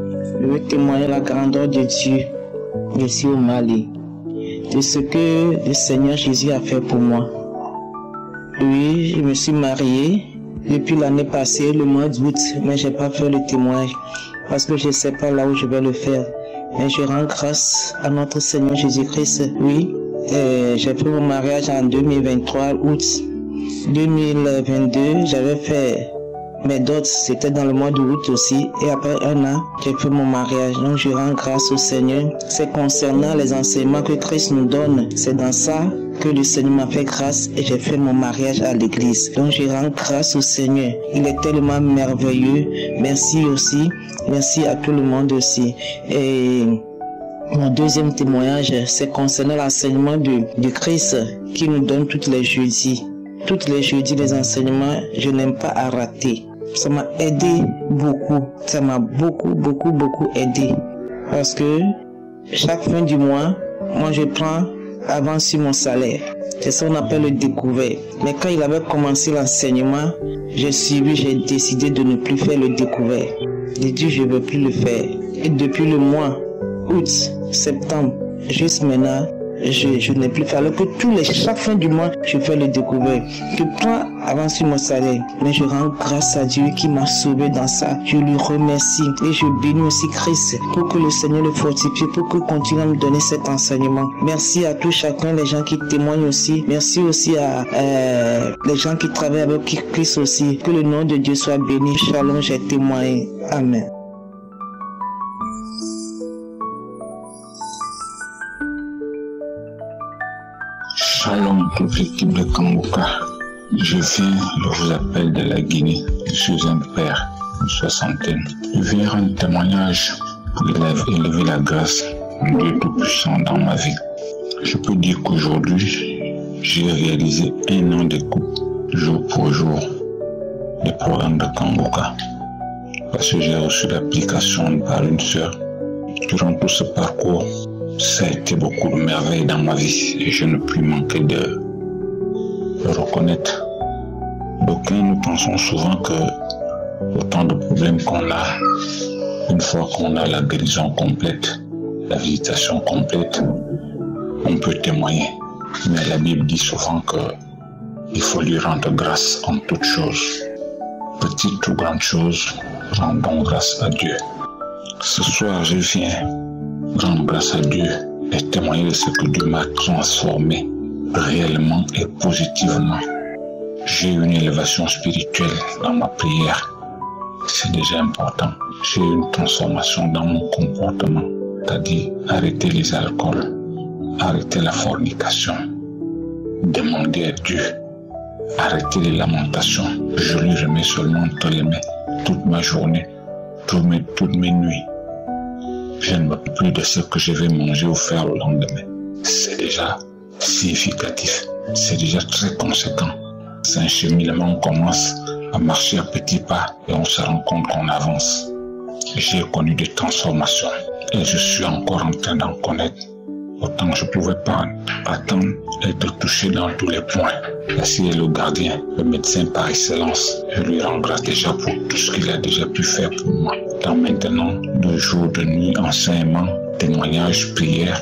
Je veux témoigner la grandeur de Dieu ici au Mali, de ce que le Seigneur Jésus a fait pour moi. Oui, je me suis marié depuis l'année passée, le mois d'août, mais je n'ai pas fait le témoignage parce que je ne sais pas là où je vais le faire. Mais je rends grâce à notre Seigneur Jésus-Christ. Oui, j'ai fait mon mariage en 2023, août 2022, j'avais fait mes dots, c'était dans le mois d'août aussi, et après 1 an, j'ai fait mon mariage. Donc je rends grâce au Seigneur. C'est concernant les enseignements que Christ nous donne, c'est dans ça que le Seigneur m'a fait grâce et j'ai fait mon mariage à l'église. Donc je rends grâce au Seigneur. Il est tellement merveilleux. Merci aussi. Merci à tout le monde aussi. Et mon deuxième témoignage, c'est concernant l'enseignement de Christ qui nous donne tous les jeudis. Tous les jeudis, les enseignements, je n'aime pas à rater. Ça m'a aidé beaucoup. Ça m'a beaucoup aidé. Parce que chaque fin du mois, moi je prends avant sur mon salaire. C'est ça qu'on appelle le découvert. Mais quand il avait commencé l'enseignement, j'ai décidé de ne plus faire le découvert. J'ai dit je ne veux plus le faire. Et depuis le mois août, septembre, juste maintenant, je n'ai plus fait. Alors que chaque fin du mois, je fais le découvert. Je prends avant sur mon salaire. Mais je rends grâce à Dieu qui m'a sauvé dans ça. Je lui remercie. Et je bénis aussi Christ pour que le Seigneur le fortifie, pour qu'il continue à me donner cet enseignement. Merci à tous chacun, les gens qui témoignent aussi. Merci aussi à les gens qui travaillent avec Christ aussi. Que le nom de Dieu soit béni. Shalom, j'ai témoigné. Amen. Shalom, toute l'équipe de Kambuka. Je vous appelle de la Guinée. Je suis un père, une soixantaine. Je viens rendre témoignage pour élever la grâce de Dieu Tout-Puissant dans ma vie. Je peux dire qu'aujourd'hui, j'ai réalisé 1 an d'écoute, jour pour jour, des programmes de Kambuka. Parce que j'ai reçu l'application par une sœur. Durant tout ce parcours, ça a été beaucoup de merveilles dans ma vie et je ne puis manquer de reconnaître D'aucuns, nous pensons souvent que autant de problèmes qu'on a, une fois qu'on a la guérison complète, la visitation complète, on peut témoigner. Mais la Bible dit souvent qu'il faut lui rendre grâce en toutes choses. Petite ou grande chose, rendons grâce à Dieu. Ce soir, je viens rendre grâce à Dieu et témoigner de ce que Dieu m'a transformé réellement et positivement. J'ai eu une élévation spirituelle dans ma prière. C'est déjà important. J'ai eu une transformation dans mon comportement, c'est-à-dire arrêter les alcools, arrêter la fornication, demander à Dieu, arrêter les lamentations. Je lui remets seulement entre les mains toute ma journée, toutes mes nuits. Je ne me rappelle plus de ce que je vais manger ou faire le lendemain. C'est déjà significatif, c'est déjà très conséquent. C'est un cheminement, on commence à marcher à petits pas et on se rend compte qu'on avance. J'ai connu des transformations et je suis encore en train d'en connaître. Autant je ne pouvais pas attendre d'être touché dans tous les points. Ainsi est le gardien, le médecin par excellence. Je lui rends grâce déjà pour tout ce qu'il a déjà pu faire pour moi. Tant maintenant, de jour, de nuit, enseignement, témoignage, prière,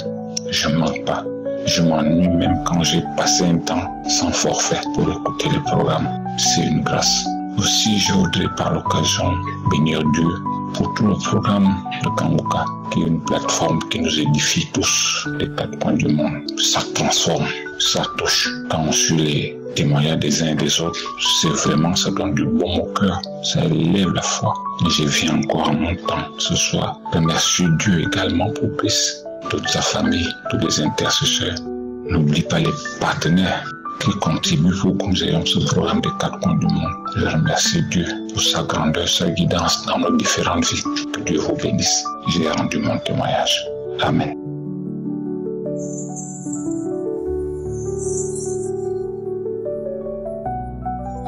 je ne manque pas. Je m'ennuie même quand j'ai passé un temps sans forfait pour écouter les programmes. C'est une grâce. Aussi, je voudrais par l'occasion bénir Dieu pour tout le programme de Kanguka, qui est une plateforme qui nous édifie tous des 4 coins du monde. Ça transforme, ça touche. Quand on suit les témoignages des uns et des autres, c'est vraiment, ça donne du bon au cœur, ça élève la foi. Et je viens encore en mon temps ce soir remercier Dieu également pour Brice, toute sa famille, tous les intercesseurs. N'oublie pas les partenaires qui contribuent pour que nous ayons ce programme des 4 coins du monde. Je remercie Dieu pour sa grandeur, sa guidance dans nos différentes vies. Que Dieu vous bénisse. J'ai rendu mon témoignage. Amen.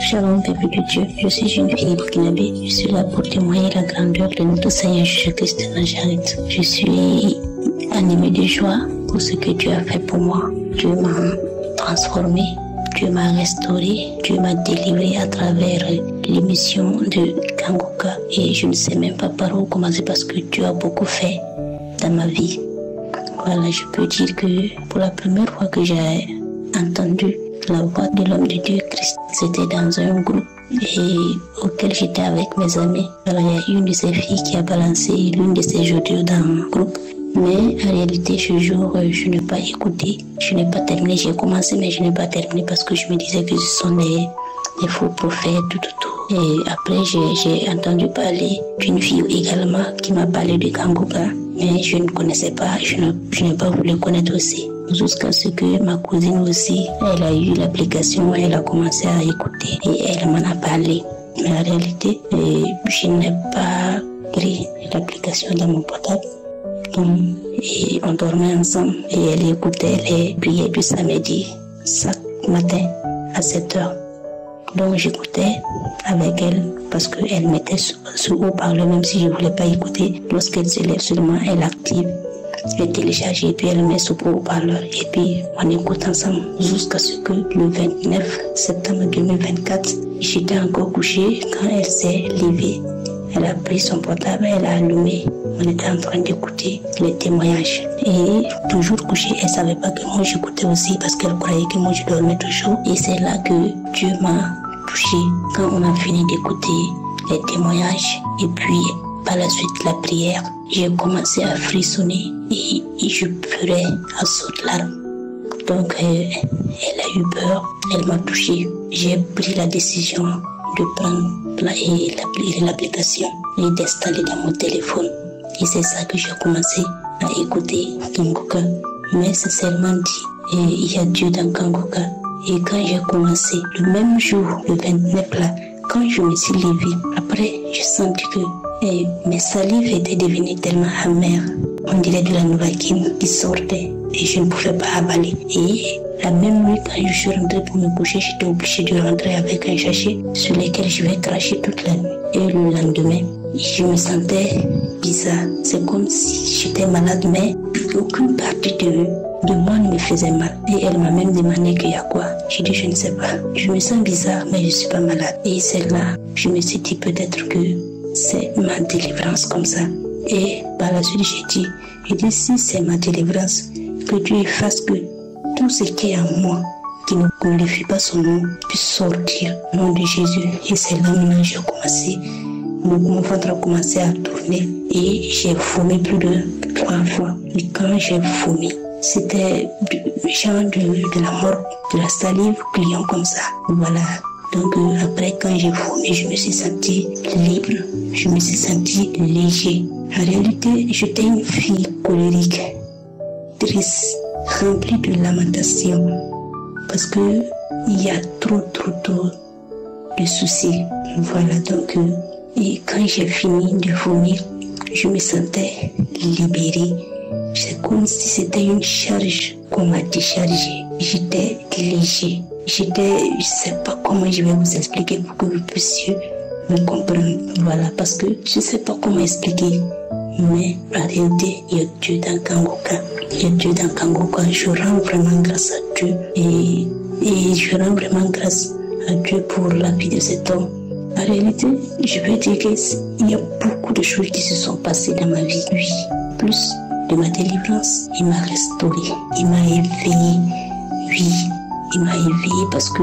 Shalom, peuple de Dieu. Je suis une fille burkinabé. Je suis là pour témoigner la grandeur de notre Seigneur Jésus-Christ de Nazareth. Je suis animée de joie pour ce que Dieu a fait pour moi. Dieu m'a transformé, Dieu m'a restauré, Dieu m'a délivré à travers l'émission de Kanguka. Et je ne sais même pas par où commencer parce que Dieu a beaucoup fait dans ma vie. Voilà, je peux dire que pour la première fois que j'ai entendu la voix de l'homme de Dieu Christ, c'était dans un groupe et auquel j'étais avec mes amis. Alors il y a une de ces filles qui a balancé l'une de ces audios dans le groupe. Mais en réalité, ce jour, je n'ai pas écouté, je n'ai pas terminé. J'ai commencé, mais je n'ai pas terminé parce que je me disais que ce sont des faux prophètes, tout. Et après, j'ai entendu parler d'une fille également qui m'a parlé de Kanguka, mais je ne connaissais pas, je n'ai pas voulu connaître aussi. Jusqu'à ce que ma cousine aussi, elle a eu l'application, elle a commencé à écouter et elle m'en a parlé. Mais en réalité, je n'ai pas pris l'application dans mon portable. Et on dormait ensemble et elle écoutait les prières du samedi chaque matin à 7h. Donc j'écoutais avec elle parce qu'elle mettait sous haut-parleur même si je ne voulait pas écouter. Lorsqu'elle se lève seulement, elle active, elle télécharge et puis elle met sous haut-parleur et puis on écoute ensemble jusqu'à ce que le 29 septembre 2024, j'étais encore couchée quand elle s'est levée. Elle a pris son portable, elle a allumé. On était en train d'écouter les témoignages. Et toujours couchée, elle ne savait pas que moi j'écoutais aussi parce qu'elle croyait que moi je dormais toujours. Et c'est là que Dieu m'a touchée quand on a fini d'écouter les témoignages. Et puis par la suite la prière, j'ai commencé à frissonner et je pleurais à sautes larmes. Donc elle a eu peur, elle m'a touchée. J'ai pris la décision de prendre l'application et d'installer dans mon téléphone. Et c'est ça que j'ai commencé à écouter Kanguka. Mais sincèrement dit, il y a Dieu dans Kanguka. Et quand j'ai commencé, le même jour, le 29 là, quand je me suis levée, après j'ai senti que mes salives étaient devenues tellement amères. On dirait de la novocaine qui sortait et je ne pouvais pas avaler. Et la même nuit, quand je suis rentrée pour me coucher, j'étais obligée de rentrer avec un sachet sur lequel je vais cracher toute la nuit. Et le lendemain, je me sentais bizarre. C'est comme si j'étais malade, mais aucune partie de moi ne me faisait mal. Et elle m'a même demandé qu'il y a quoi. J'ai dit, je ne sais pas. Je me sens bizarre, mais je ne suis pas malade. Et c'est là, je me suis dit peut-être que c'est ma délivrance comme ça. Et par la suite, j'ai dit, si c'est ma délivrance, que Dieu fasse que tout ce qui est en moi, qui ne glorifie pas son nom, puisse sortir au nom de Jésus. Et c'est là maintenant j'ai commencé, mon ventre a commencé à tourner et j'ai vomi plus de 3 fois. Et quand j'ai vomi, c'était genre de la mort, de la salive client comme ça. Voilà. Donc après quand j'ai vomi, je me suis sentie libre, je me suis sentie léger. En réalité, j'étais une fille colérique, triste, remplie de lamentations. Parce que il y a trop de soucis. Voilà, donc, et quand j'ai fini de vomir, je me sentais libérée. C'est comme si c'était une charge qu'on m'a déchargée. J'étais léger. Je ne sais pas comment je vais vous expliquer pour que vous puissiez me comprendre. Voilà, parce que je ne sais pas comment expliquer. Mais en réalité, il y a Dieu dans Kangoka. Il y a Dieu dans Kangoka. Je rends vraiment grâce à Dieu. Et je rends vraiment grâce à Dieu pour la vie de cet homme. En réalité, je veux dire qu'il y a beaucoup de choses qui se sont passées dans ma vie. Oui, plus de ma délivrance, il m'a restauré, il m'a éveillé. Oui, il m'a éveillé parce que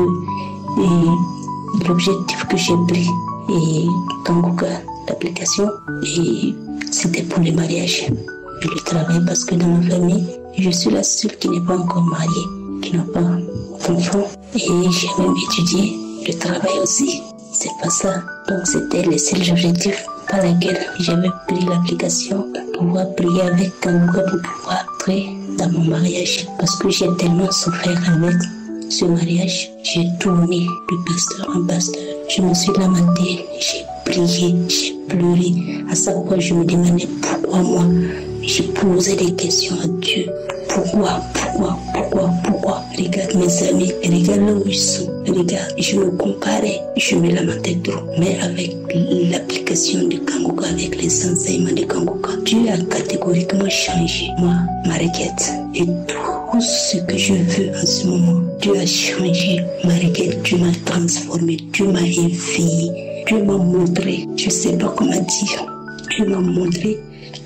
l'objectif que j'ai pris et Kangoka, l'application, c'était pour le mariage et le travail parce que dans ma famille, je suis la seule qui n'est pas encore mariée, qui n'a pas d'enfant et j'ai même étudié le travail aussi. C'est pas ça. Donc c'était le seul objectif par lequel j'avais pris l'application pour pouvoir prier avec Kangoka pour pouvoir entrer dans mon mariage. Parce que j'ai tellement souffert avec ce mariage, j'ai tourné de pasteur en pasteur. Je me suis lamentée, j'ai prié, j'ai pleuré. À chaque fois, je me demandais pourquoi moi. J'ai posé des questions à Dieu. Pourquoi? Regarde mes amis, regarde là où ils sont. Regarde, je me comparais, je me lamentais trop. Mais avec l'application de Kangoka, avec les enseignements de Kangoka, Dieu a catégoriquement changé moi, ma requête. Et tout ce que je veux en ce moment, Dieu a changé ma requête. Dieu m'a transformé, Dieu m'a éveillé, Dieu m'a montré, je ne sais pas comment dire, Dieu m'a montré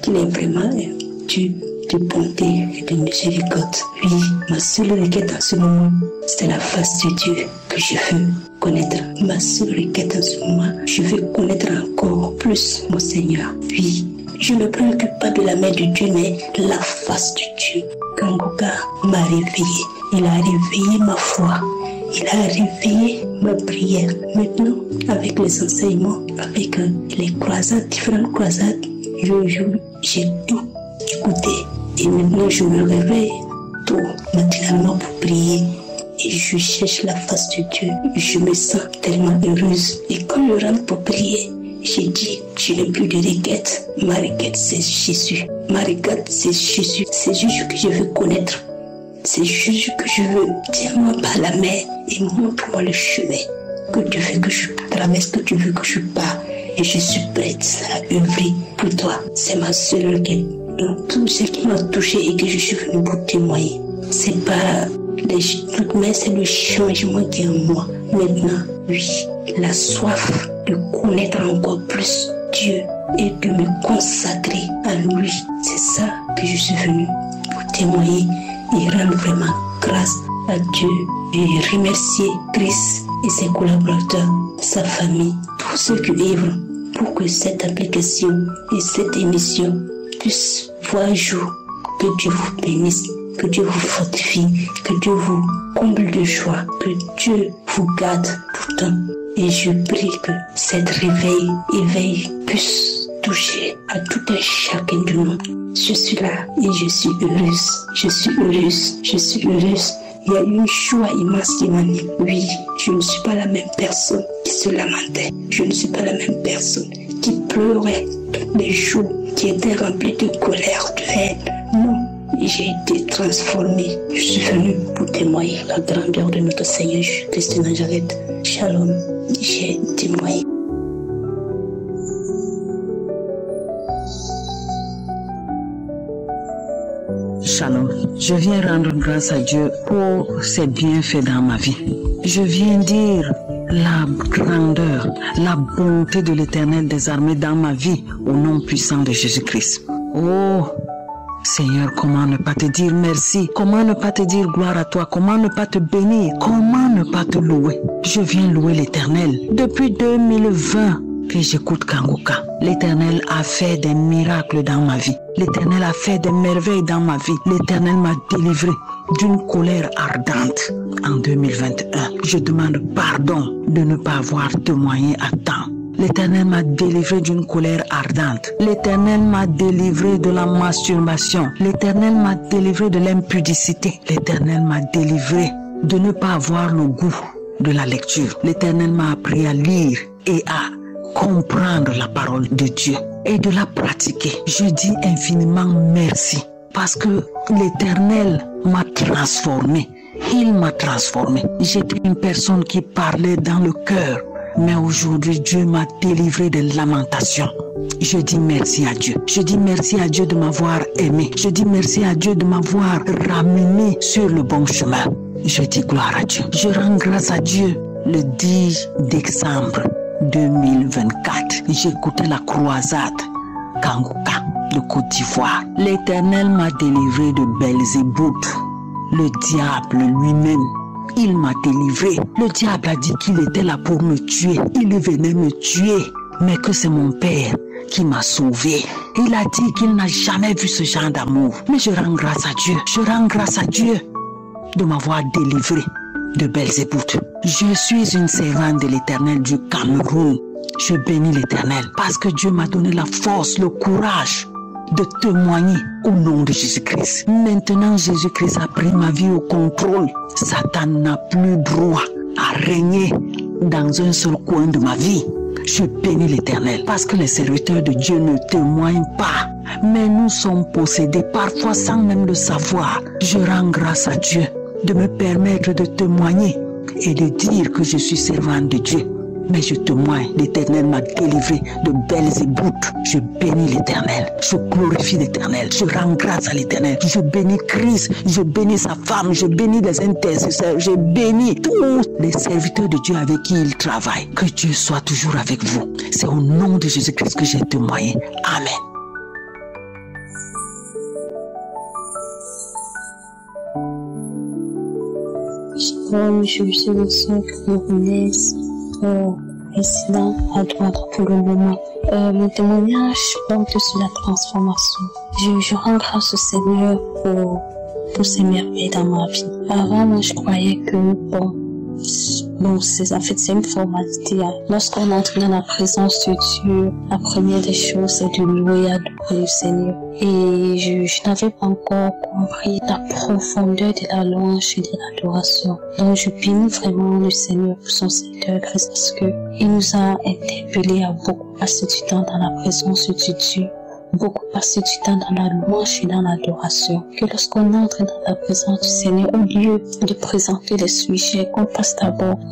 qu'il est vraiment un Dieu de bonté et de miséricorde. Oui, ma seule requête en ce moment, c'est la face de Dieu que je veux connaître. Ma seule requête en ce moment, je veux connaître encore plus mon Seigneur. Oui, je ne me préoccupe pas de la main de Dieu, mais de la face de Dieu. Kangoka m'a réveillé. Il a réveillé ma foi. Il a réveillé ma prière. Maintenant, avec les enseignements, avec les croisades, différentes croisades, j'ai tout écouté. Et maintenant, je me réveille tôt, matinéralement pour prier. Et je cherche la face de Dieu. Je me sens tellement heureuse. Et quand je rentre pour prier, j'ai dit, je n'ai plus de requête. Ma requête, c'est Jésus. Ma requête, c'est Jésus. C'est Jésus que je veux connaître. C'est Jésus que je veux. Tiens-moi par la main et montre-moi le chemin que tu veux que je traverse, que tu veux que je pars. Et je suis prête à œuvrer pour toi. C'est ma seule requête. Donc, tout ce qui m'a touché et que je suis venue pour témoigner, c'est pas les trucs, mais c'est le changement qui est en moi. Maintenant, oui, la soif de connaître encore plus Dieu et de me consacrer à lui. C'est ça que je suis venue pour témoigner et rendre vraiment grâce à Dieu et remercier Christ et ses collaborateurs, sa famille, tous ceux qui œuvrent pour que cette application et cette émission puissent voir jour. Que Dieu vous bénisse, que Dieu vous fortifie, que Dieu vous comble de joie, que Dieu vous garde tout le temps. Et je prie que cette éveil puisse toucher à tout un chacun de nous. Je suis là et je suis heureuse. Je suis heureuse. Il y a une joie immense qui m'anime. Oui, je ne suis pas la même personne qui se lamentait. Je ne suis pas la même personne qui pleurait tous les jours, qui était remplie de colère, de haine. Non, j'ai été transformée. Je suis venue pour témoigner la grandeur de notre Seigneur Jésus-Christ de Nazareth. Shalom, j'ai témoigné. Shalom. Je viens rendre grâce à Dieu pour ses bienfaits dans ma vie. Je viens dire la grandeur, la bonté de l'Éternel des armées dans ma vie au nom puissant de Jésus-Christ. Oh Seigneur, comment ne pas te dire merci? Comment ne pas te dire gloire à toi? Comment ne pas te bénir? Comment ne pas te louer? Je viens louer l'Éternel. Depuis 2020 que j'écoute Kanguka, l'Éternel a fait des miracles dans ma vie. L'Éternel a fait des merveilles dans ma vie. L'Éternel m'a délivré d'une colère ardente en 2021. Je demande pardon de ne pas avoir témoigné à temps. L'Éternel m'a délivré d'une colère ardente. L'Éternel m'a délivré de la masturbation. L'Éternel m'a délivré de l'impudicité. L'Éternel m'a délivré de ne pas avoir le goût de la lecture. l'Éternel m'a appris à lire et à comprendre la parole de Dieu et de la pratiquer. Je dis infiniment merci parce que l'Éternel m'a transformé. Il m'a transformé. J'étais une personne qui parlait dans le cœur, mais aujourd'hui Dieu m'a délivré des lamentations. Je dis merci à Dieu. Je dis merci à Dieu de m'avoir aimé. Je dis merci à Dieu de m'avoir ramené sur le bon chemin. Je dis gloire à Dieu. Je rends grâce à Dieu. Le 10 décembre 2024, j'écoutais la croisade Kanguka de Côte d'Ivoire. L'Éternel m'a délivré de Belzébuth, le diable lui-même. Il m'a délivré. Le diable a dit qu'il était là pour me tuer. Il venait me tuer. Mais que c'est mon Père qui m'a sauvé. Il a dit qu'il n'a jamais vu ce genre d'amour. Mais je rends grâce à Dieu. Je rends grâce à Dieu de m'avoir délivré de Belzébuth. Je suis une servante de l'Éternel du Cameroun. Je bénis l'Éternel parce que Dieu m'a donné la force, le courage de témoigner au nom de Jésus-Christ. Maintenant, Jésus-Christ a pris ma vie au contrôle. Satan n'a plus droit à régner dans un seul coin de ma vie. Je bénis l'Éternel parce que les serviteurs de Dieu ne témoignent pas. Mais nous sommes possédés parfois sans même le savoir. Je rends grâce à Dieu de me permettre de témoigner et de dire que je suis servante de Dieu. Mais je témoigne, l'Éternel m'a délivré de Belzébuth. Je bénis l'Éternel, je glorifie l'Éternel, je rends grâce à l'Éternel. Je bénis Christ, je bénis sa femme, je bénis les intercesseurs, je bénis tous les serviteurs de Dieu avec qui il travaille. Que Dieu soit toujours avec vous. C'est au nom de Jésus-Christ que j'ai témoigné. Amen. Je suis une sœur camerounaise, résident à Douala pour le moment. Mon témoignage porte sur la transformation. Je rends grâce au Seigneur pour ses merveilles dans ma vie. Avant, moi, je croyais que, c'est une formalité. Hein. Lorsqu'on entre dans la présence de Dieu, la première des choses, c'est de louer et adorer le Seigneur. Et je n'avais pas encore compris la profondeur de la louange et de l'adoration. Donc, je bénis vraiment le Seigneur pour son secteur parce que il nous a interpellés à beaucoup passer du temps dans la présence de Dieu. Beaucoup passer du temps dans la louange et dans l'adoration. Que lorsqu'on entre dans la présence du Seigneur, au lieu de présenter les sujets, qu'on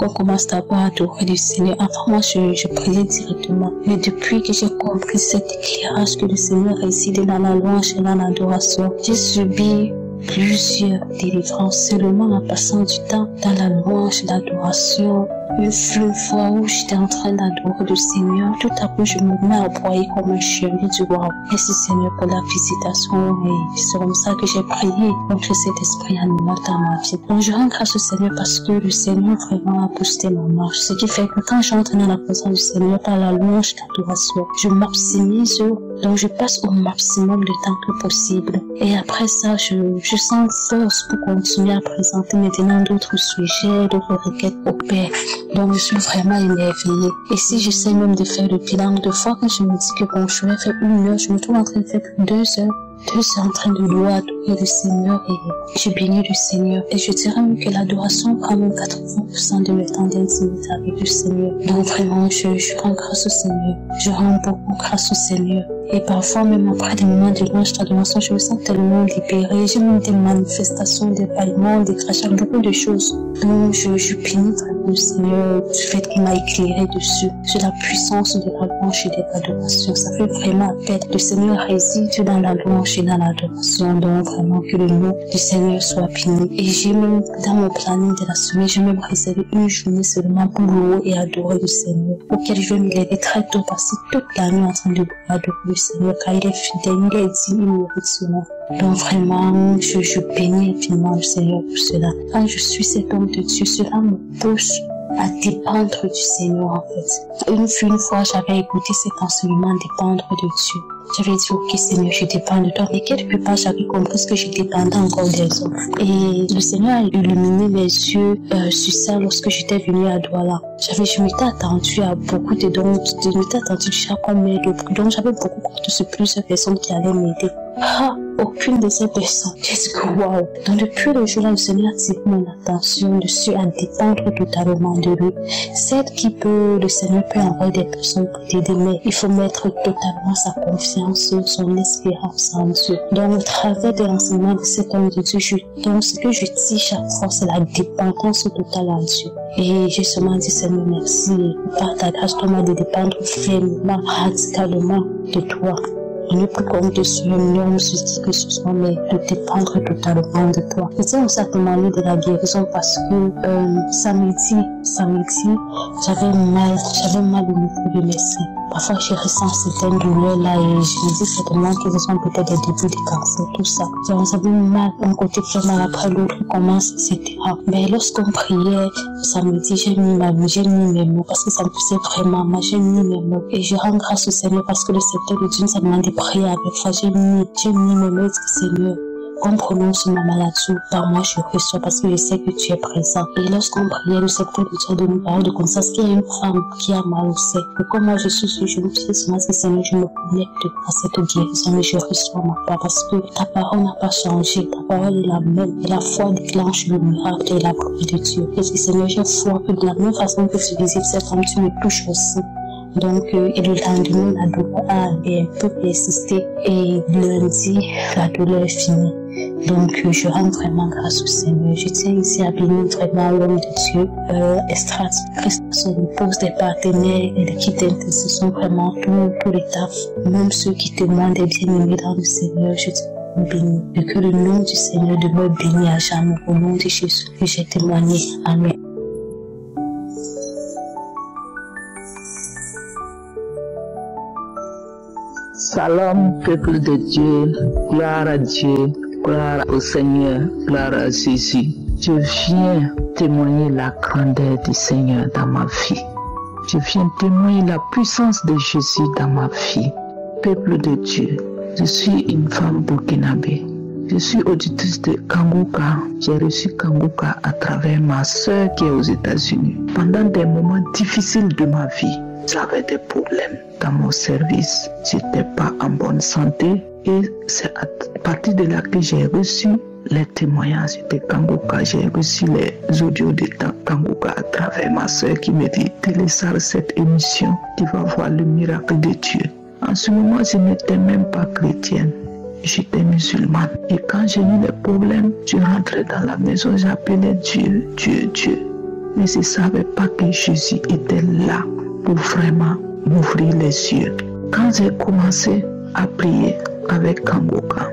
commence d'abord à adorer le Seigneur. Avant moi, je priais directement. Mais depuis que j'ai compris cet éclairage que le Seigneur réside dans la louange et dans l'adoration, j'ai subi plusieurs délivrances seulement en passant du temps dans la louange et l'adoration. Le fois où j'étais en train d'adorer le Seigneur, tout à coup je me mets à broyer comme un chéri du roi. Merci Seigneur pour la visitation et c'est comme ça que j'ai prié contre cet esprit animal dans ma vie. Donc je rends grâce au Seigneur parce que le Seigneur vraiment a boosté ma marche. Ce qui fait que quand j'entre dans la présence du Seigneur par la louange et l'adoration, je m'optimise, donc je passe au maximum de temps que possible. Et après ça, je sens force pour continuer à présenter maintenant d'autres sujets, d'autres requêtes au Père. Donc je suis vraiment émerveillée. Et si j'essaie même de faire le bilan, de fois quand je me dis que bon, je vais faire 1 heure, je me trouve en train de faire 2 heures. 2 heures en train de louer, adorer le Seigneur et je bénis le Seigneur. Et je dirais même que l'adoration prend même 80% de mon temps d'intimité avec le Seigneur. Donc vraiment, je rends grâce au Seigneur. Je rends beaucoup grâce au Seigneur. Et parfois, même après des moments de louange, d'adoration, je me sens tellement libérée. J'ai même des manifestations, des bâillements, des crachats, beaucoup de choses. Donc, je bénis vraiment le Seigneur du fait qu'il m'a éclairé dessus, sur la puissance de la louange et de l'adoration. Ça fait vraiment appel. Le Seigneur réside dans la louange suis dans l'adoration, donc vraiment que le nom du Seigneur soit béni. Et j'ai même, dans mon planning de la semaine, j'ai même réservé une journée seulement pour louer et adorer le Seigneur, auquel je vais me lever très tôt, passer toute la nuit en train de adorer le Seigneur, car il est fidèle, il est digne, il mérite cela. Donc vraiment, je bénis infiniment le Seigneur pour cela. Quand je suis cet homme de Dieu, cela me pousse à dépendre du Seigneur en fait. Une fois, j'avais écouté cet enseignement dépendre de Dieu. J'avais dit, ok Seigneur, je dépends de toi. Mais quelque part, j'avais compris que je dépendais encore des hommes. Et le Seigneur a illuminé mes yeux sur ça lorsque j'étais venue à Douala. Je m'étais attendue à beaucoup de dons, je m'étais attendue déjà qu'on m'aide. Donc j'avais beaucoup de plusieurs personnes qui allaient m'aider. Aucune de ces personnes. J'ai dit que waouh. Donc depuis le jour-là, le Seigneur a tiré mon attention dessus à dépendre totalement de lui. Certes le Seigneur peut envoyer des personnes pour t'aider, mais il faut mettre totalement sa confiance, son espérance en Dieu. Donc au travers de l'enseignement de cet homme de Dieu, donc ce que je dis chaque fois, c'est la dépendance totale en Dieu. Et j'ai seulement dit Seigneur merci, par ta grâce, toi de dépendre vraiment, radicalement de toi. Je n'ai plus compte sur un homme, sur ce que ce soit, mais de dépendre totalement de toi. Je tiens aussi à témoigner de la guérison parce que samedi, j'avais mal au niveau de mes seins. Parfois, je ressens certaines douleurs là et je me dis certainement que ce sont peut-être des débuts de cancer, tout ça. J'avais mal, un côté fait mal, après l'autre commence, etc. Mais lorsqu'on priait samedi, j'ai mis mes mots parce que ça me faisait vraiment mal, j'ai mis mes mots. Et je rends grâce au Seigneur parce que le secteur de Dieu nous a demandé de prier avec foi. J'ai mis mes mots, Seigneur. Qu'on prononce ma maladie, par moi je reçois parce que je sais que tu es présent. Et lorsqu'on priait, le secteur de Dieu de nous parler de connaissance qu'il y a une femme qui a mal au sein. Et comme moi je suis sur je me sais seulement que Seigneur, je me connecte à cette guérison et je reçois ma part parce que ta parole n'a pas changé, ta parole est la même et la foi déclenche le miracle et la gloire de Dieu. Et Seigneur, j'ai foi que de la même façon que tu visites cette femme, tu me touches aussi. Donc, et le lendemain, la douleur a un peu persisté et lundi, la douleur est finie. Donc, je rends vraiment grâce au Seigneur. Je tiens ici à bénir vraiment l'homme de Dieu, Estrade, Christ, son épouse, des partenaires et l'équipe d'intercession, vraiment tout l'état, même ceux qui témoignent des bien-aimés dans le Seigneur. Je tiens béni. Et que le nom du Seigneur demeure béni à jamais. Au nom de Jésus que j'ai témoigné. Amen. Salam, peuple de Dieu, gloire à Dieu, gloire au Seigneur, gloire à Jésus. Je viens témoigner la grandeur du Seigneur dans ma vie. Je viens témoigner la puissance de Jésus dans ma vie. Peuple de Dieu, je suis une femme burkinabé. Je suis auditrice de Kanguka. J'ai reçu Kanguka à travers ma soeur qui est aux États-Unis. Pendant des moments difficiles de ma vie, j'avais des problèmes dans mon service. J'étais pas en bonne santé et c'est à partir de là que j'ai reçu les témoignages de Kanguka. J'ai reçu les audios de Kanguka à travers ma soeur qui me dit télécharge cette émission, tu vas voir le miracle de Dieu. En ce moment, je n'étais même pas chrétienne. J'étais musulmane. Et quand j'ai eu des problèmes, je rentrais dans la maison, j'appelais Dieu, Dieu, Dieu. Mais je ne savais pas que Jésus était là pour vraiment m'ouvrir les yeux. Quand j'ai commencé à prier avec Kanguka,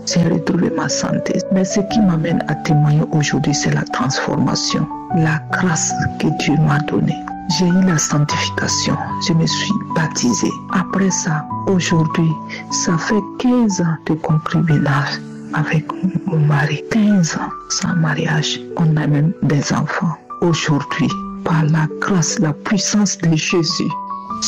j'ai retrouvé ma santé. Mais ce qui m'amène à témoigner aujourd'hui, c'est la transformation, la grâce que Dieu m'a donnée. J'ai eu la sanctification, je me suis baptisée. Après ça, aujourd'hui, ça fait 15 ans de concubinage avec mon mari. 15 ans sans mariage, on a même des enfants. Aujourd'hui, par la grâce, la puissance de Jésus,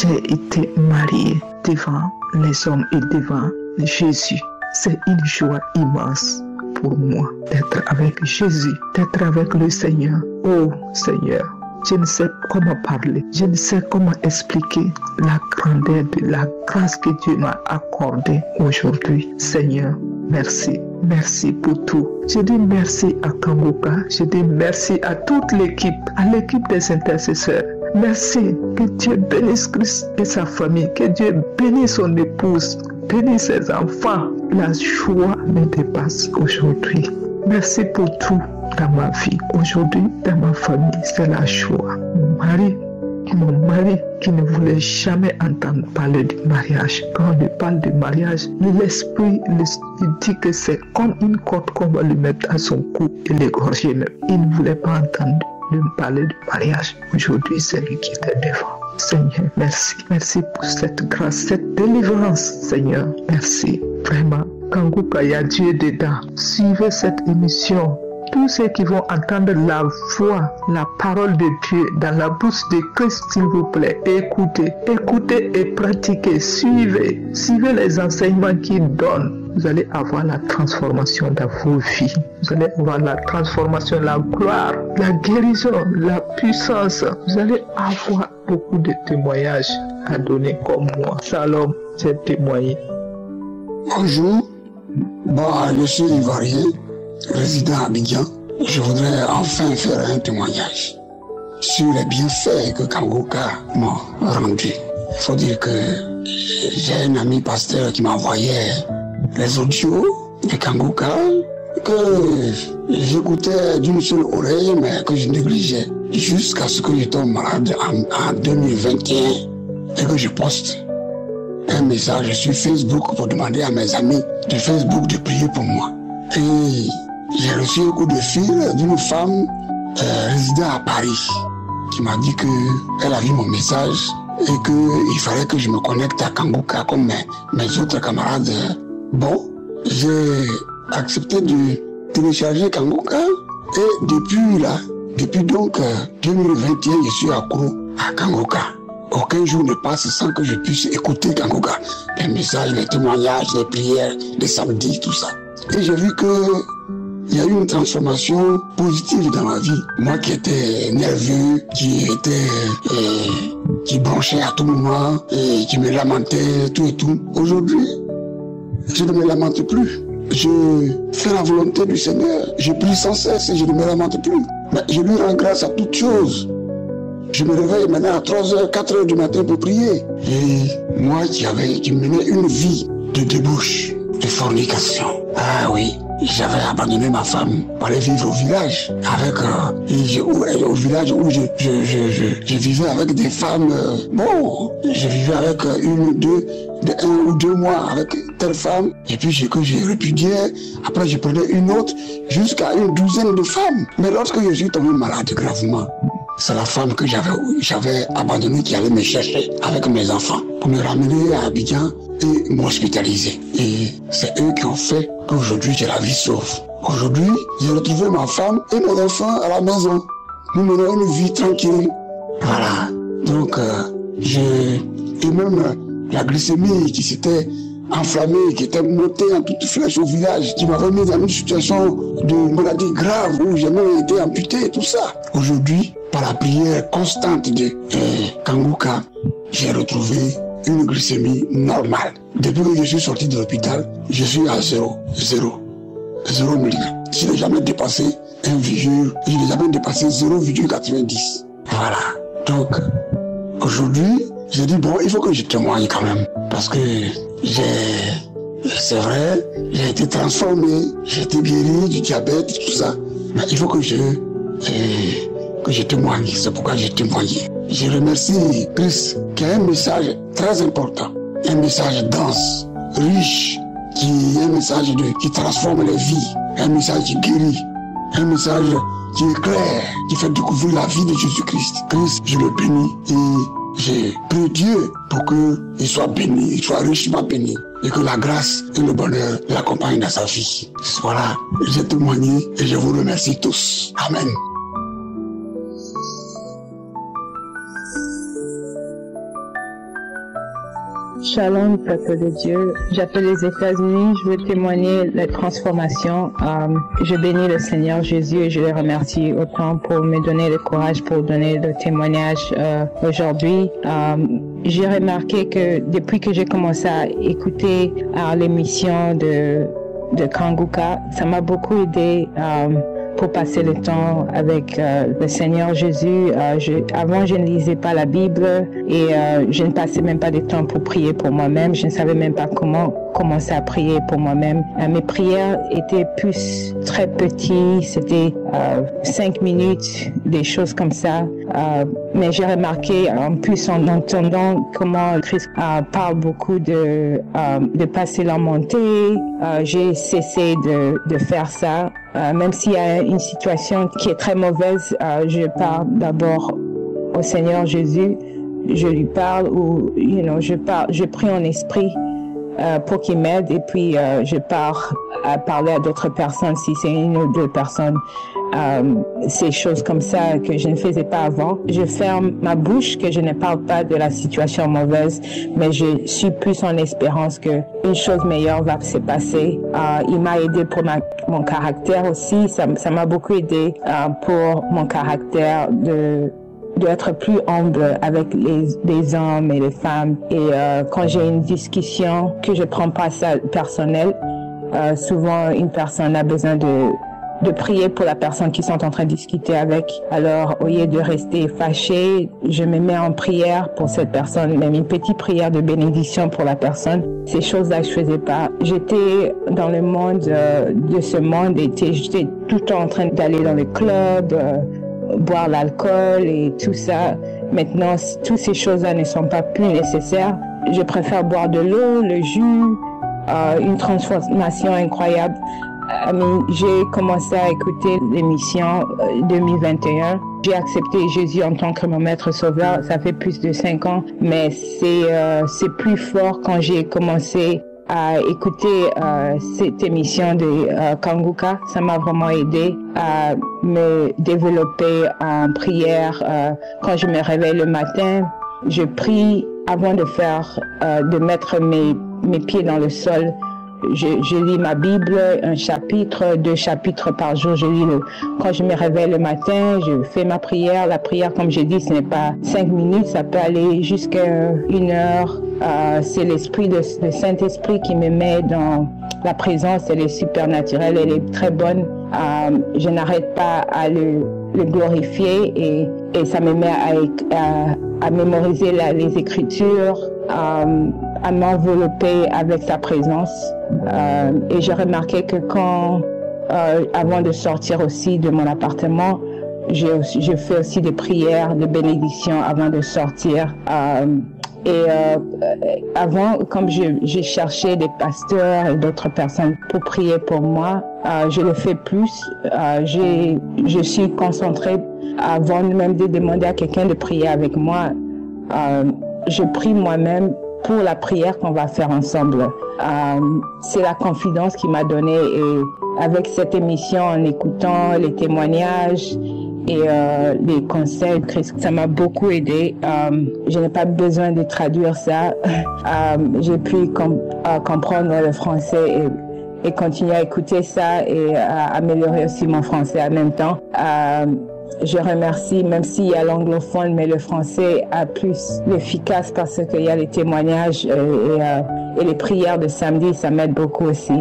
j'ai été mariée devant les hommes et devant Jésus. C'est une joie immense pour moi d'être avec Jésus, d'être avec le Seigneur. Oh Seigneur, je ne sais comment parler, je ne sais comment expliquer la grandeur de la grâce que Dieu m'a accordée aujourd'hui. Seigneur, merci. Merci pour tout. Je dis merci à Kanguka, je dis merci à toute l'équipe, à l'équipe des intercesseurs. Merci, que Dieu bénisse Christ et sa famille, que Dieu bénisse son épouse, bénisse ses enfants. La joie me dépasse aujourd'hui. Merci pour tout dans ma vie. Aujourd'hui, dans ma famille, c'est la joie. Mon mari Mon mari qui ne voulait jamais entendre parler du mariage. Quand on lui parle du mariage, l'esprit il dit que c'est comme une corde qu'on va lui mettre à son cou et l'égorger même. Il ne voulait pas entendre de me parler du mariage. Aujourd'hui, c'est lui qui était devant. Seigneur, merci. Merci pour cette grâce, cette délivrance, Seigneur. Merci. Vraiment. Kanguka, il y a Dieu dedans. Suivez cette émission. Tous ceux qui vont entendre la voix, la parole de Dieu dans la bouche de Christ, s'il vous plaît, écoutez. Écoutez et pratiquez. Suivez. Suivez les enseignements qu'il donne. Vous allez avoir la transformation dans vos vies. Vous allez avoir la transformation, la gloire, la guérison, la puissance. Vous allez avoir beaucoup de témoignages à donner comme moi. Shalom, j'ai témoigné. Bonjour, je suis ivoirien, résident à Abidjan. Je voudrais enfin faire un témoignage sur les bienfaits que Kanguka m'a rendu. Il faut dire que j'ai un ami pasteur qui m'envoyait les audios de Kanguka que j'écoutais d'une seule oreille mais que je négligeais jusqu'à ce que je tombe malade en 2021 et que je poste un message sur Facebook pour demander à mes amis de Facebook de prier pour moi. Et j'ai reçu un coup de fil d'une femme résidant à Paris qui m'a dit qu'elle a vu mon message et qu'il fallait que je me connecte à Kanguka comme mes autres camarades. Bon, j'ai accepté de télécharger Kanguka et depuis donc 2021, je suis accro à Kanguka. Aucun jour ne passe sans que je puisse écouter Kanguka. Les messages, les témoignages, les prières, les samedis, tout ça. Et j'ai vu qu'il y a eu une transformation positive dans ma vie. Moi qui étais nerveux, qui bronchait à tout moment, et qui me lamentait, tout et tout. Aujourd'hui, je ne me lamente plus. Je fais la volonté du Seigneur. Je prie sans cesse et je ne me lamente plus. Mais je lui rends grâce à toutes choses. Je me réveille maintenant à 3h, 4h du matin pour prier. Et moi qui menais une vie de débauche, de fornication. Ah oui, j'avais abandonné ma femme pour aller vivre au village. Au village où je vivais avec des femmes. Je vivais avec un ou deux mois avec telle femme. Et puis que j'ai répudié. Après je prenais une autre jusqu'à une douzaine de femmes. Mais lorsque je suis tombé malade gravement, c'est la femme que j'avais abandonnée qui allait me chercher avec mes enfants pour me ramener à Abidjan et m'hospitaliser. Et c'est eux qui ont fait qu'aujourd'hui j'ai la vie sauve. Aujourd'hui, j'ai retrouvé ma femme et mes enfants à la maison. Nous menons une vie tranquille. Voilà. Donc, et même la glycémie qui s'était enflammée, qui était montée en toute flèche au village, qui m'avait mis dans une situation de maladie grave où j'ai même été amputé, tout ça. Aujourd'hui, par la prière constante de Kanguka, j'ai retrouvé une glycémie normale. Depuis que je suis sorti de l'hôpital, je suis à 0 mg. Je n'ai jamais dépassé 0,90. Voilà. Donc, aujourd'hui, j'ai dit, il faut que je témoigne quand même. Parce que c'est vrai, j'ai été transformé, j'ai été guéri du diabète, tout ça. Mais il faut que je témoigne. C'est pourquoi j'ai témoigné. Je remercie Christ qui a un message très important. Un message dense, riche, qui est un message qui transforme les vies. Un message qui guérit. Un message qui éclaire, qui fait découvrir la vie de Jésus-Christ. Christ, je le bénis et j'ai prié Dieu pour qu'il soit béni, il soit richement béni et que la grâce et le bonheur l'accompagnent dans sa vie. Voilà, j'ai témoigné et je vous remercie tous. Amen. Shalom, peuple de Dieu. J'appelle les États-Unis. Je veux témoigner la transformation. Je bénis le Seigneur Jésus et je le remercie autant pour me donner le courage pour donner le témoignage aujourd'hui. J'ai remarqué que depuis que j'ai commencé à écouter l'émission de Kanguka, ça m'a beaucoup aidé pour passer le temps avec le Seigneur Jésus. Avant, je ne lisais pas la Bible et je ne passais même pas de temps pour prier pour moi-même. Je ne savais même pas comment commencer à prier pour moi-même. Mes prières étaient plus très petites. C'était 5 minutes, des choses comme ça. Mais j'ai remarqué, en plus en entendant comment Christ parle beaucoup de passer la montée, j'ai cessé de faire ça. Même s'il y a une situation qui est très mauvaise, je parle d'abord au Seigneur Jésus. Je lui parle ou je prie en esprit pour qu'il m'aide et puis je pars à parler à d'autres personnes si c'est une ou deux personnes. Ces choses comme ça que je ne faisais pas avant. Je ferme ma bouche, que je ne parle pas de la situation mauvaise, mais je suis plus en espérance que une chose meilleure va se passer. Il m'a aidé pour mon caractère aussi. Ça m'a beaucoup aidé pour mon caractère d'être plus humble avec les hommes et les femmes. Et quand j'ai une discussion, que je prends pas ça personnel, souvent une personne a besoin de prier pour la personne qui sont en train de discuter avec. Alors, au lieu de rester fâché, je me mets en prière pour cette personne, même une petite prière de bénédiction pour la personne. Ces choses-là, je faisais pas. J'étais dans le monde de ce monde et j'étais tout le temps en train d'aller dans les clubs, boire l'alcool et tout ça. Maintenant, toutes ces choses-là ne sont pas plus nécessaires. Je préfère boire de l'eau, le jus, une transformation incroyable. J'ai commencé à écouter l'émission 2021. J'ai accepté Jésus en tant que mon maître sauveur. Ça fait plus de 5 ans, mais c'est plus fort quand j'ai commencé à écouter cette émission de Kanguka. Ça m'a vraiment aidé à me développer en prière. Quand je me réveille le matin, je prie avant de mettre mes pieds dans le sol. Je lis ma Bible, 1 chapitre, 2 chapitres par jour. Quand je me réveille le matin, je fais ma prière. La prière, comme j'ai dit, ce n'est pas 5 minutes, ça peut aller jusqu'à 1 heure. C'est l'esprit, le Saint-Esprit qui me met dans la présence. Elle est supernaturelle, elle est très bonne. Je n'arrête pas à le glorifier et ça me met à mémoriser les Écritures, à m'envelopper avec sa présence. Et j'ai remarqué que avant de sortir aussi de mon appartement, je fais aussi des prières de bénédiction avant de sortir. Avant, comme j'ai cherché des pasteurs et d'autres personnes pour prier pour moi, je le fais plus. Je suis concentrée avant même de demander à quelqu'un de prier avec moi. Je prie moi-même pour la prière qu'on va faire ensemble. C'est la confidence qu'il m'a donnée et avec cette émission, en écoutant les témoignages et les conseils de Christ, ça m'a beaucoup aidé. Je n'ai pas besoin de traduire ça. J'ai pu comprendre le français et continuer à écouter ça et à améliorer aussi mon français en même temps. Je remercie, même s'il y a l'anglophone, mais le français a plus efficace parce qu'il y a les témoignages et les prières de samedi, ça m'aide beaucoup aussi.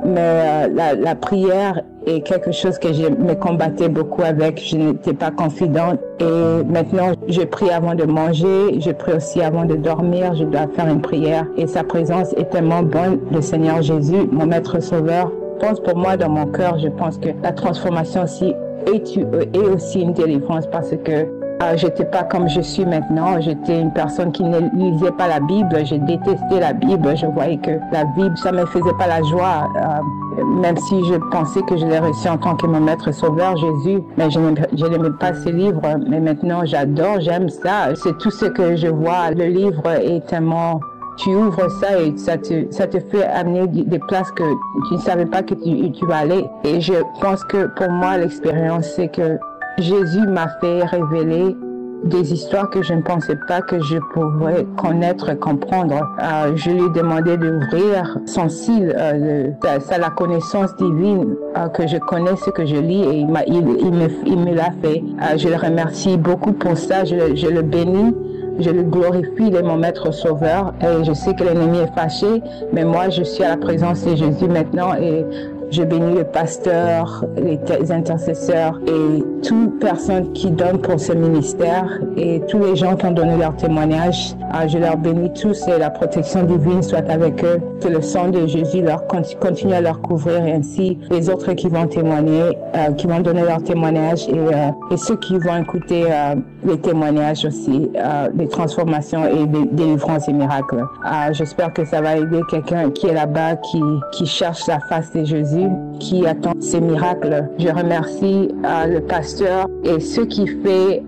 Mais la prière est quelque chose que je me combattais beaucoup avec. Je n'étais pas confidente et maintenant je prie avant de manger, je prie aussi avant de dormir. Je dois faire une prière et sa présence est tellement bonne. Le Seigneur Jésus, mon maître sauveur, pense pour moi dans mon cœur. Je pense que la transformation aussi est aussi une délivrance parce que j'étais pas comme je suis maintenant. J'étais une personne qui ne lisait pas la Bible. Je détestais la Bible. Je voyais que la Bible, ça me faisait pas la joie. Même si je pensais que je l'ai reçu en tant que mon maître sauveur, Jésus. Mais je n'aimais pas ces livres. Mais maintenant, j'adore, j'aime ça. C'est tout ce que je vois. Le livre est tellement... Tu ouvres ça et ça te fait amener des places que tu ne savais pas que tu vas aller. Et je pense que pour moi, l'expérience, c'est que Jésus m'a fait révéler des histoires que je ne pensais pas que je pourrais connaître, comprendre. Je lui ai demandé d'ouvrir son style, la connaissance divine, que je connais ce que je lis et il me l'a fait. Je le remercie beaucoup pour ça, je le bénis. Je le glorifie, il est mon maître sauveur et je sais que l'ennemi est fâché, mais moi je suis à la présence de Jésus maintenant et Je bénis le pasteur, les intercesseurs et toute personne qui donne pour ce ministère et tous les gens qui ont donné leur témoignage. Je leur bénis tous et la protection divine soit avec eux. Que le sang de Jésus leur continue à leur couvrir et ainsi les autres qui vont témoigner, qui vont donner leur témoignage et ceux qui vont écouter les témoignages aussi, des transformations et des délivrances et miracles. J'espère que ça va aider quelqu'un qui est là-bas, qui cherche la face de Jésus, qui attend ces miracles. Je remercie le pasteur et ceux qui fait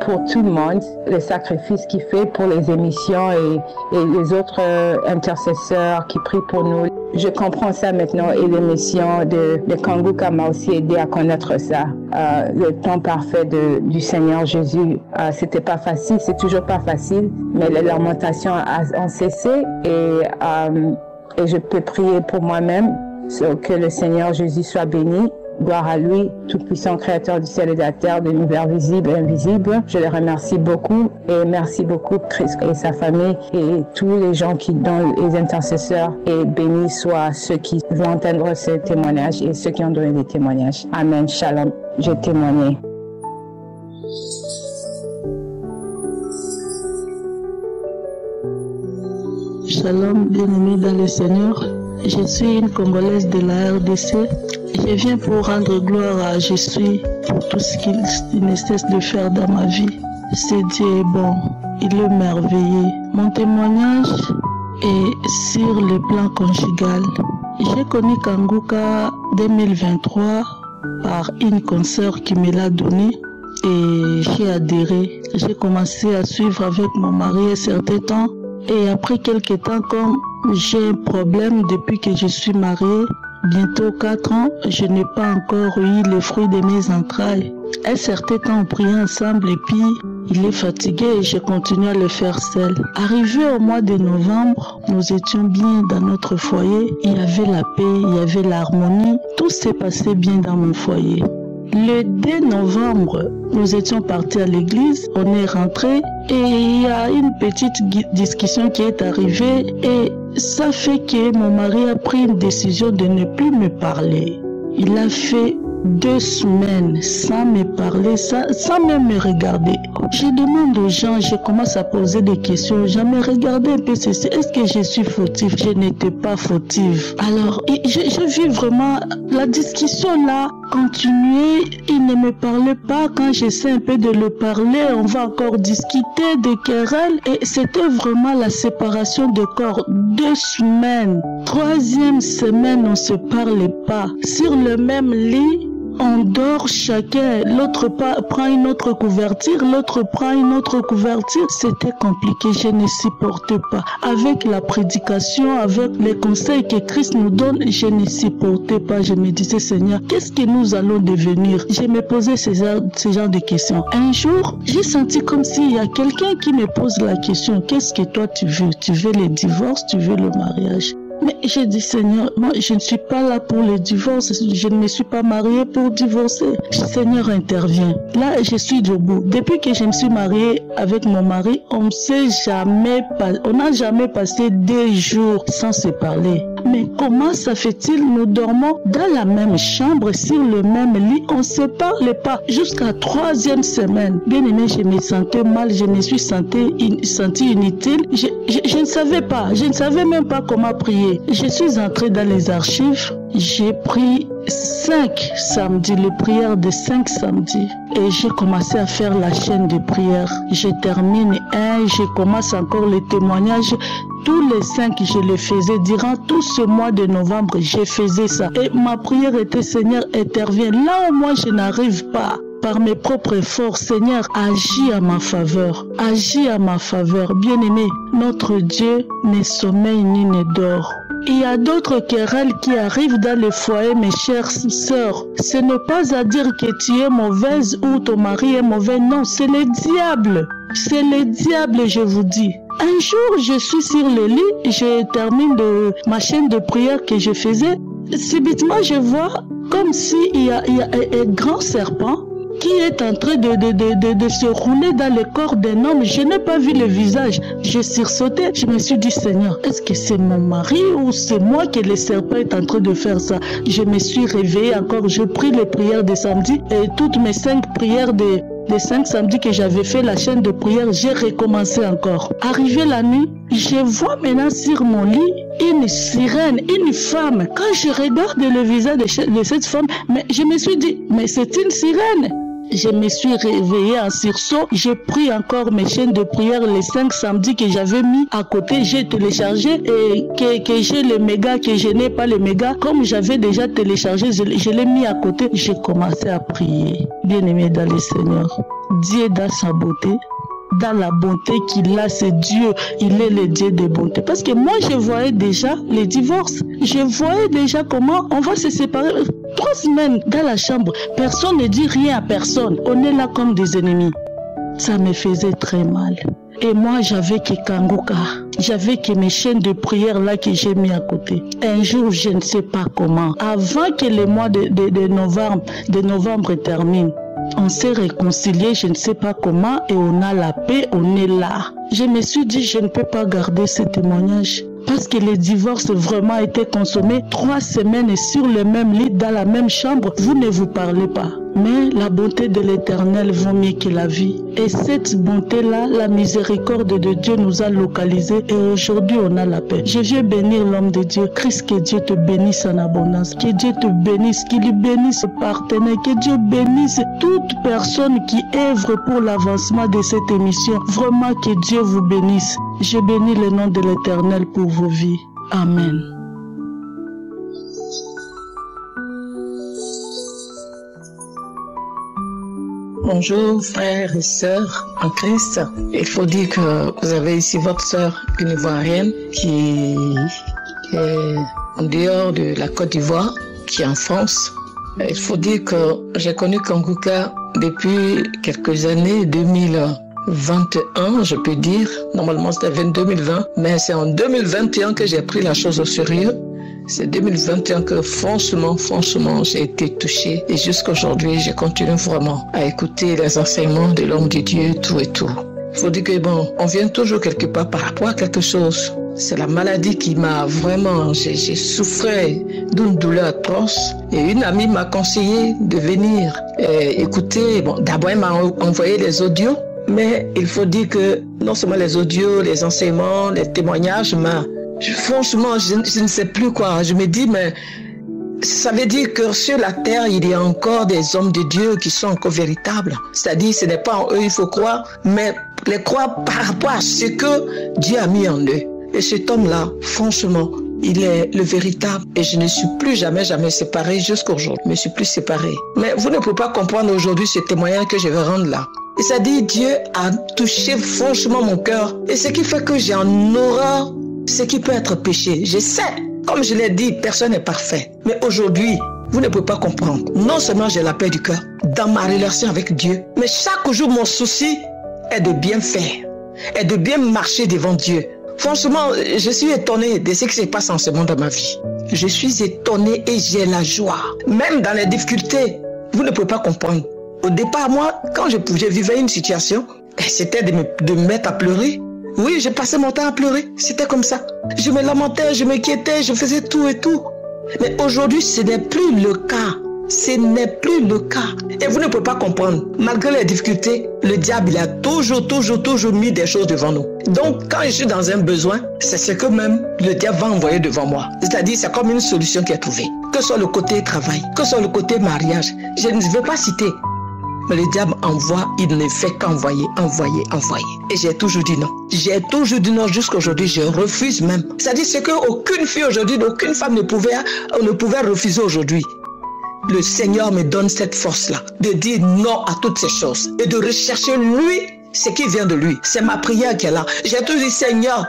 pour tout le monde, le sacrifice qu'il fait pour les émissions et les autres intercesseurs qui prient pour nous. Je comprends ça maintenant et l'émission de Kanguka m'a aussi aidé à connaître ça. Le temps parfait du Seigneur Jésus, c'était pas facile, c'est toujours pas facile, mais les lamentations ont cessé et je peux prier pour moi-même que le Seigneur Jésus soit béni. Gloire à lui, tout-puissant créateur du ciel et de la terre, de l'univers visible et invisible. Je le remercie beaucoup et merci beaucoup Christ et sa famille et tous les gens qui donnent les intercesseurs et bénis soient ceux qui vont entendre ce témoignage et ceux qui ont donné des témoignages. Amen. Shalom. J'ai témoigné. Shalom, bien-aimés dans le Seigneur. Je suis une Congolaise de la RDC. Je viens pour rendre gloire à Jésus pour tout ce qu'il ne cesse de faire dans ma vie. Ce Dieu est bon, il est merveilleux. Mon témoignage est sur le plan conjugal. J'ai connu Kanguka 2023 par une consoeur qui me l'a donné et j'ai adhéré. J'ai commencé à suivre avec mon mari un certain temps et après quelques temps, comme j'ai un problème depuis que je suis mariée, bientôt 4 ans, je n'ai pas encore eu le fruit de mes entrailles. Un certain temps, on priait ensemble et puis il est fatigué et je continue à le faire seul. Arrivé au mois de novembre, nous étions bien dans notre foyer. Il y avait la paix, il y avait l'harmonie. Tout s'est passé bien dans mon foyer. Le 2 novembre, nous étions partis à l'église, on est rentré et il y a une petite discussion qui est arrivée et ça fait que mon mari a pris une décision de ne plus me parler. Il a fait 2 semaines sans me parler, sans même me regarder. Je demande aux gens, je commence à poser des questions, jamais regarder un peu ceci. Est-ce que je suis fautive? Je n'étais pas fautive. Alors, je vis vraiment la discussion là, continuer. Il ne me parlait pas. Quand j'essaie un peu de le parler, on va encore discuter des querelles. Et c'était vraiment la séparation de corps. 2 semaines. 3e semaine, on ne se parlait pas. Sur le même lit, on dort chacun, l'autre prend une autre couverture, l'autre prend une autre couverture. C'était compliqué, je ne supportais pas. Avec la prédication, avec les conseils que Christ nous donne, je ne supportais pas. Je me disais, Seigneur, qu'est-ce que nous allons devenir? Je me posais ce genre de questions. Un jour, j'ai senti comme s'il y a quelqu'un qui me pose la question, qu'est-ce que toi tu veux? Tu veux le divorce? Tu veux le mariage? Mais j'ai dit, Seigneur, moi, je ne suis pas là pour le divorce. Je ne me suis pas mariée pour divorcer. Seigneur, intervient. Là, je suis debout. Depuis que je me suis mariée avec mon mari, on n'a jamais passé 2 jours sans se parler. Mais comment ça fait-il? Nous dormons dans la même chambre, sur le même lit. On ne se parlait pas jusqu'à 3e semaine. Bien aimé, je me sentais mal. Je me suis sentie inutile. Je ne savais pas. Je ne savais même pas comment prier. Je suis entrée dans les archives. J'ai pris 5 samedis, les prières de 5 samedis. Et j'ai commencé à faire la chaîne de prières. Je termine un, je commence encore les témoignages. Tous les 5, je les faisais. Durant tout ce mois de novembre, je faisais ça. Et ma prière était, Seigneur, interviens. Là où moi, je n'arrive pas. Par mes propres forces, Seigneur, agis à ma faveur. Agis à ma faveur. Bien-aimé, notre Dieu ne sommeille ni ne dort. Il y a d'autres querelles qui arrivent dans les foyers, mes chères sœurs. Ce n'est pas à dire que tu es mauvaise ou ton mari est mauvais. Non, c'est le diable. C'est le diable, je vous dis. Un jour, je suis sur le lit, je termine ma chaîne de prière que je faisais. Subitement, je vois comme s'il y a un grand serpent qui est en train de se rouler dans le corps d'un homme. Je n'ai pas vu le visage. J'ai sursauté. Je me suis dit, Seigneur, est-ce que c'est mon mari ou c'est moi que le serpent est en train de faire ça? Je me suis réveillée encore. Je prie les prières de samedi et toutes mes 5 prières des 5 samedis que j'avais fait la chaîne de prière, j'ai recommencé encore. Arrivé la nuit, je vois maintenant sur mon lit une sirène, une femme. Quand je regarde le visage de cette femme, mais je me suis dit, mais c'est une sirène. Je me suis réveillée en sursaut. J'ai pris encore mes chaînes de prière, les 5 samedis que j'avais mis à côté. J'ai téléchargé et que j'ai le méga, que je n'ai pas le méga. Comme j'avais déjà téléchargé, je l'ai mis à côté. J'ai commencé à prier. Bien-aimé dans le Seigneur, Dieu dans sa beauté, dans la bonté qu'il a, c'est Dieu. Il est le Dieu de bonté. Parce que moi, je voyais déjà les divorces. Je voyais déjà comment on va se séparer. 3 semaines dans la chambre. Personne ne dit rien à personne. On est là comme des ennemis. Ça me faisait très mal. Et moi, j'avais que Kanguka. J'avais que mes chaînes de prière là que j'ai mis à côté. Un jour, je ne sais pas comment, avant que le mois de novembre termine, on s'est réconciliés, je ne sais pas comment, et on a la paix, on est là. Je me suis dit, je ne peux pas garder ce témoignage. Parce que les divorces vraiment étaient consommés 3 semaines sur le même lit, dans la même chambre, vous ne vous parlez pas. Mais la bonté de l'Éternel vaut mieux que la vie. Et cette bonté-là, la miséricorde de Dieu nous a localisés et aujourd'hui on a la paix. Je viens bénir l'homme de Dieu. Christ, que Dieu te bénisse en abondance. Que Dieu te bénisse, qu'il bénisse ses partenaires. Que Dieu bénisse toute personne qui œuvre pour l'avancement de cette émission. Vraiment que Dieu vous bénisse. Je bénis le nom de l'Éternel pour vos vies. Amen. Bonjour frères et sœurs en Christ. Il faut dire que vous avez ici votre sœur, une Ivoirienne qui est en dehors de la Côte d'Ivoire, qui est en France. Il faut dire que j'ai connu Kanguka depuis quelques années, 2021 je peux dire. Normalement c'était 2020, mais c'est en 2021 que j'ai pris la chose au sérieux. C'est 2021 que franchement, j'ai été touchée. Et jusqu'aujourd'hui, je continue vraiment à écouter les enseignements de l'homme de Dieu, tout et tout. Il faut dire que bon, on vient toujours quelque part par rapport à quelque chose. C'est la maladie qui m'a vraiment, j'ai souffert d'une douleur atroce. Et une amie m'a conseillé de venir écouter. Bon, d'abord, elle m'a envoyé les audios. Mais il faut dire que non seulement les audios, les enseignements, les témoignages, mais franchement, je ne sais plus quoi. Je me dis, mais ça veut dire que sur la terre, il y a encore des hommes de Dieu qui sont encore véritables. C'est-à-dire, ce n'est pas en eux il faut croire, mais les croire par rapport à ce que Dieu a mis en eux. Et cet homme-là, franchement, il est le véritable. Et je ne suis plus jamais séparé jusqu'aujourd'hui. Je ne me suis plus séparé. Mais vous ne pouvez pas comprendre aujourd'hui ce témoignage que je vais rendre là. Et ça dit, Dieu a touché franchement mon cœur. Et ce qui fait que j'ai en horreur ce qui peut être péché. Je sais, comme je l'ai dit, personne n'est parfait. Mais aujourd'hui, vous ne pouvez pas comprendre. Non seulement j'ai la paix du cœur dans ma relation avec Dieu, mais chaque jour, mon souci est de bien faire, est de bien marcher devant Dieu. Franchement, je suis étonné de ce qui se passe en ce monde dans ma vie. Je suis étonné et j'ai la joie. Même dans les difficultés, vous ne pouvez pas comprendre. Au départ, moi, quand je vivais une situation, c'était de me mettre à pleurer. Oui, j'ai passé mon temps à pleurer. C'était comme ça. Je me lamentais, je m'inquiétais, je faisais tout et tout. Mais aujourd'hui, ce n'est plus le cas. Ce n'est plus le cas. Et vous ne pouvez pas comprendre. Malgré les difficultés, le diable, il a toujours mis des choses devant nous. Donc, quand je suis dans un besoin, c'est ce que même le diable va envoyer devant moi. C'est-à-dire, c'est comme une solution qui est trouvée. Que ce soit le côté travail, que ce soit le côté mariage. Je ne veux pas citer. Mais le diable envoie, il ne fait qu'envoyer. Et j'ai toujours dit non. J'ai toujours dit non jusqu'aujourd'hui, je refuse même. C'est-à-dire ce qu'aucune fille aujourd'hui, aucune femme ne pouvait refuser aujourd'hui. Le Seigneur me donne cette force-là, de dire non à toutes ces choses et de rechercher lui, ce qui vient de lui. C'est ma prière qui est là. J'ai toujours dit, Seigneur,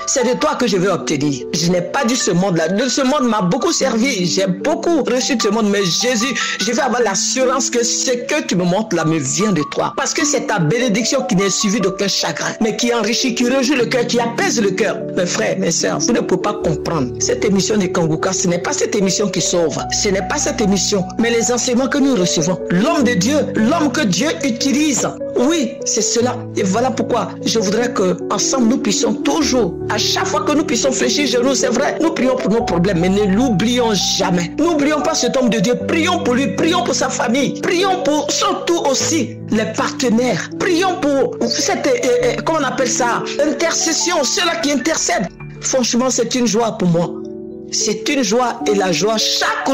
C'est de toi que je vais obtenir. Je n'ai pas dit ce monde-là. Ce monde m'a beaucoup servi. J'ai beaucoup reçu de ce monde. Mais Jésus, je vais avoir l'assurance que ce que tu me montres là me vient de toi. Parce que c'est ta bénédiction qui n'est suivie d'aucun chagrin, mais qui enrichit, qui réjouit le cœur, qui apaise le cœur. Mes frères, mes sœurs, vous ne pouvez pas comprendre. Cette émission de Kangouka, ce n'est pas cette émission qui sauve. Ce n'est pas cette émission, mais les enseignements que nous recevons. L'homme de Dieu, l'homme que Dieu utilise. Oui, c'est cela. Et voilà pourquoi je voudrais que ensemble nous puissions toujours, à chaque fois que nous puissions fléchir genoux, c'est vrai, nous prions pour nos problèmes, mais ne l'oublions jamais. N'oublions pas cet homme de Dieu. Prions pour lui, prions pour sa famille, prions pour surtout aussi les partenaires. Prions pour cette, comment on appelle ça, intercession, ceux-là qui intercèdent. Franchement, c'est une joie pour moi. C'est une joie et la joie chaque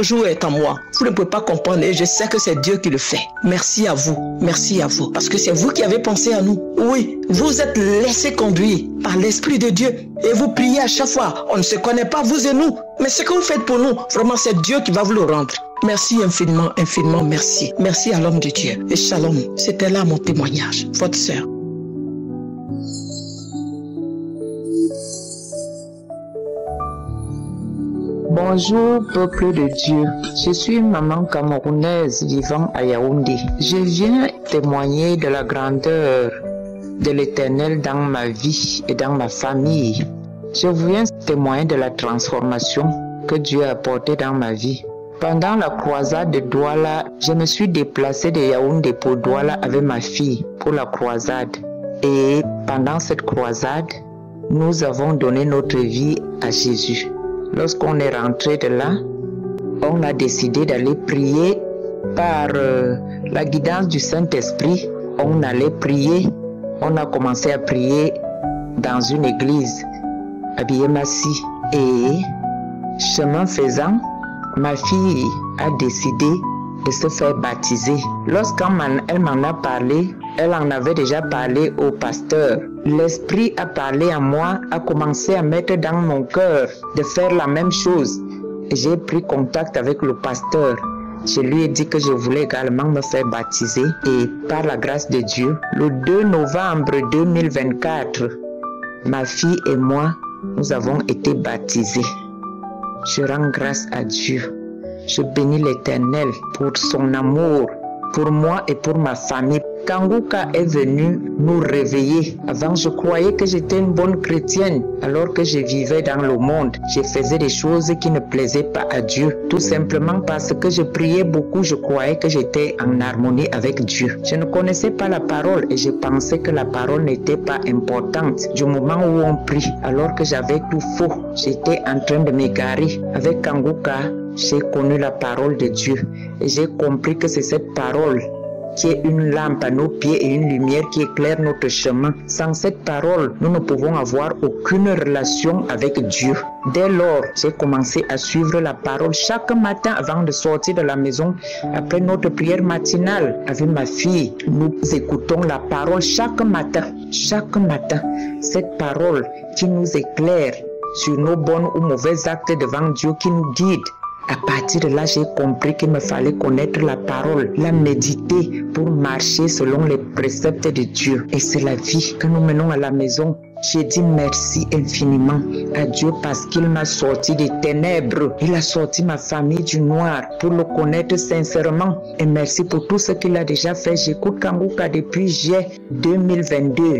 jour est en moi. Vous ne pouvez pas comprendre et je sais que c'est Dieu qui le fait. Merci à vous, parce que c'est vous qui avez pensé à nous. Oui, vous êtes laissés conduire par l'Esprit de Dieu et vous priez à chaque fois. On ne se connaît pas, vous et nous, mais ce que vous faites pour nous, vraiment c'est Dieu qui va vous le rendre. Merci infiniment, infiniment, merci. Merci à l'homme de Dieu. Et shalom, c'était là mon témoignage, votre sœur. Bonjour peuple de Dieu, je suis une maman camerounaise vivant à Yaoundé. Je viens témoigner de la grandeur de l'Éternel dans ma vie et dans ma famille. Je viens témoigner de la transformation que Dieu a apportée dans ma vie. Pendant la croisade de Douala, je me suis déplacée de Yaoundé pour Douala avec ma fille pour la croisade. Et pendant cette croisade, nous avons donné notre vie à Jésus. Lorsqu'on est rentré de là, on a décidé d'aller prier par la guidance du Saint-Esprit. On allait prier. On a commencé à prier dans une église à Biémassi. Et chemin faisant, ma fille a décidé de se faire baptiser. Lorsqu'elle m'en a parlé, elle en avait déjà parlé au pasteur. L'Esprit a parlé à moi, a commencé à mettre dans mon cœur de faire la même chose. J'ai pris contact avec le pasteur. Je lui ai dit que je voulais également me faire baptiser. Et par la grâce de Dieu, le 2 novembre 2024, ma fille et moi, nous avons été baptisés. Je rends grâce à Dieu. Je bénis l'Éternel pour son amour, pour moi et pour ma famille. Kangouka est venu nous réveiller. Avant, je croyais que j'étais une bonne chrétienne. Alors que je vivais dans le monde, je faisais des choses qui ne plaisaient pas à Dieu. Tout simplement parce que je priais beaucoup, je croyais que j'étais en harmonie avec Dieu. Je ne connaissais pas la parole et je pensais que la parole n'était pas importante. Du moment où on prie, alors que j'avais tout faux, j'étais en train de m'égarer. Avec Kangouka, j'ai connu la parole de Dieu et j'ai compris que c'est cette parole qui est une lampe à nos pieds et une lumière qui éclaire notre chemin. Sans cette parole, nous ne pouvons avoir aucune relation avec Dieu. Dès lors, j'ai commencé à suivre la parole chaque matin avant de sortir de la maison. Après notre prière matinale avec ma fille, nous écoutons la parole chaque matin. Chaque matin, cette parole qui nous éclaire sur nos bons ou mauvais actes devant Dieu, qui nous guide. À partir de là, j'ai compris qu'il me fallait connaître la parole, la méditer pour marcher selon les préceptes de Dieu. Et c'est la vie que nous menons à la maison. J'ai dit merci infiniment à Dieu parce qu'il m'a sorti des ténèbres. Il a sorti ma famille du noir pour le connaître sincèrement. Et merci pour tout ce qu'il a déjà fait. J'écoute Kangouka depuis juillet 2022.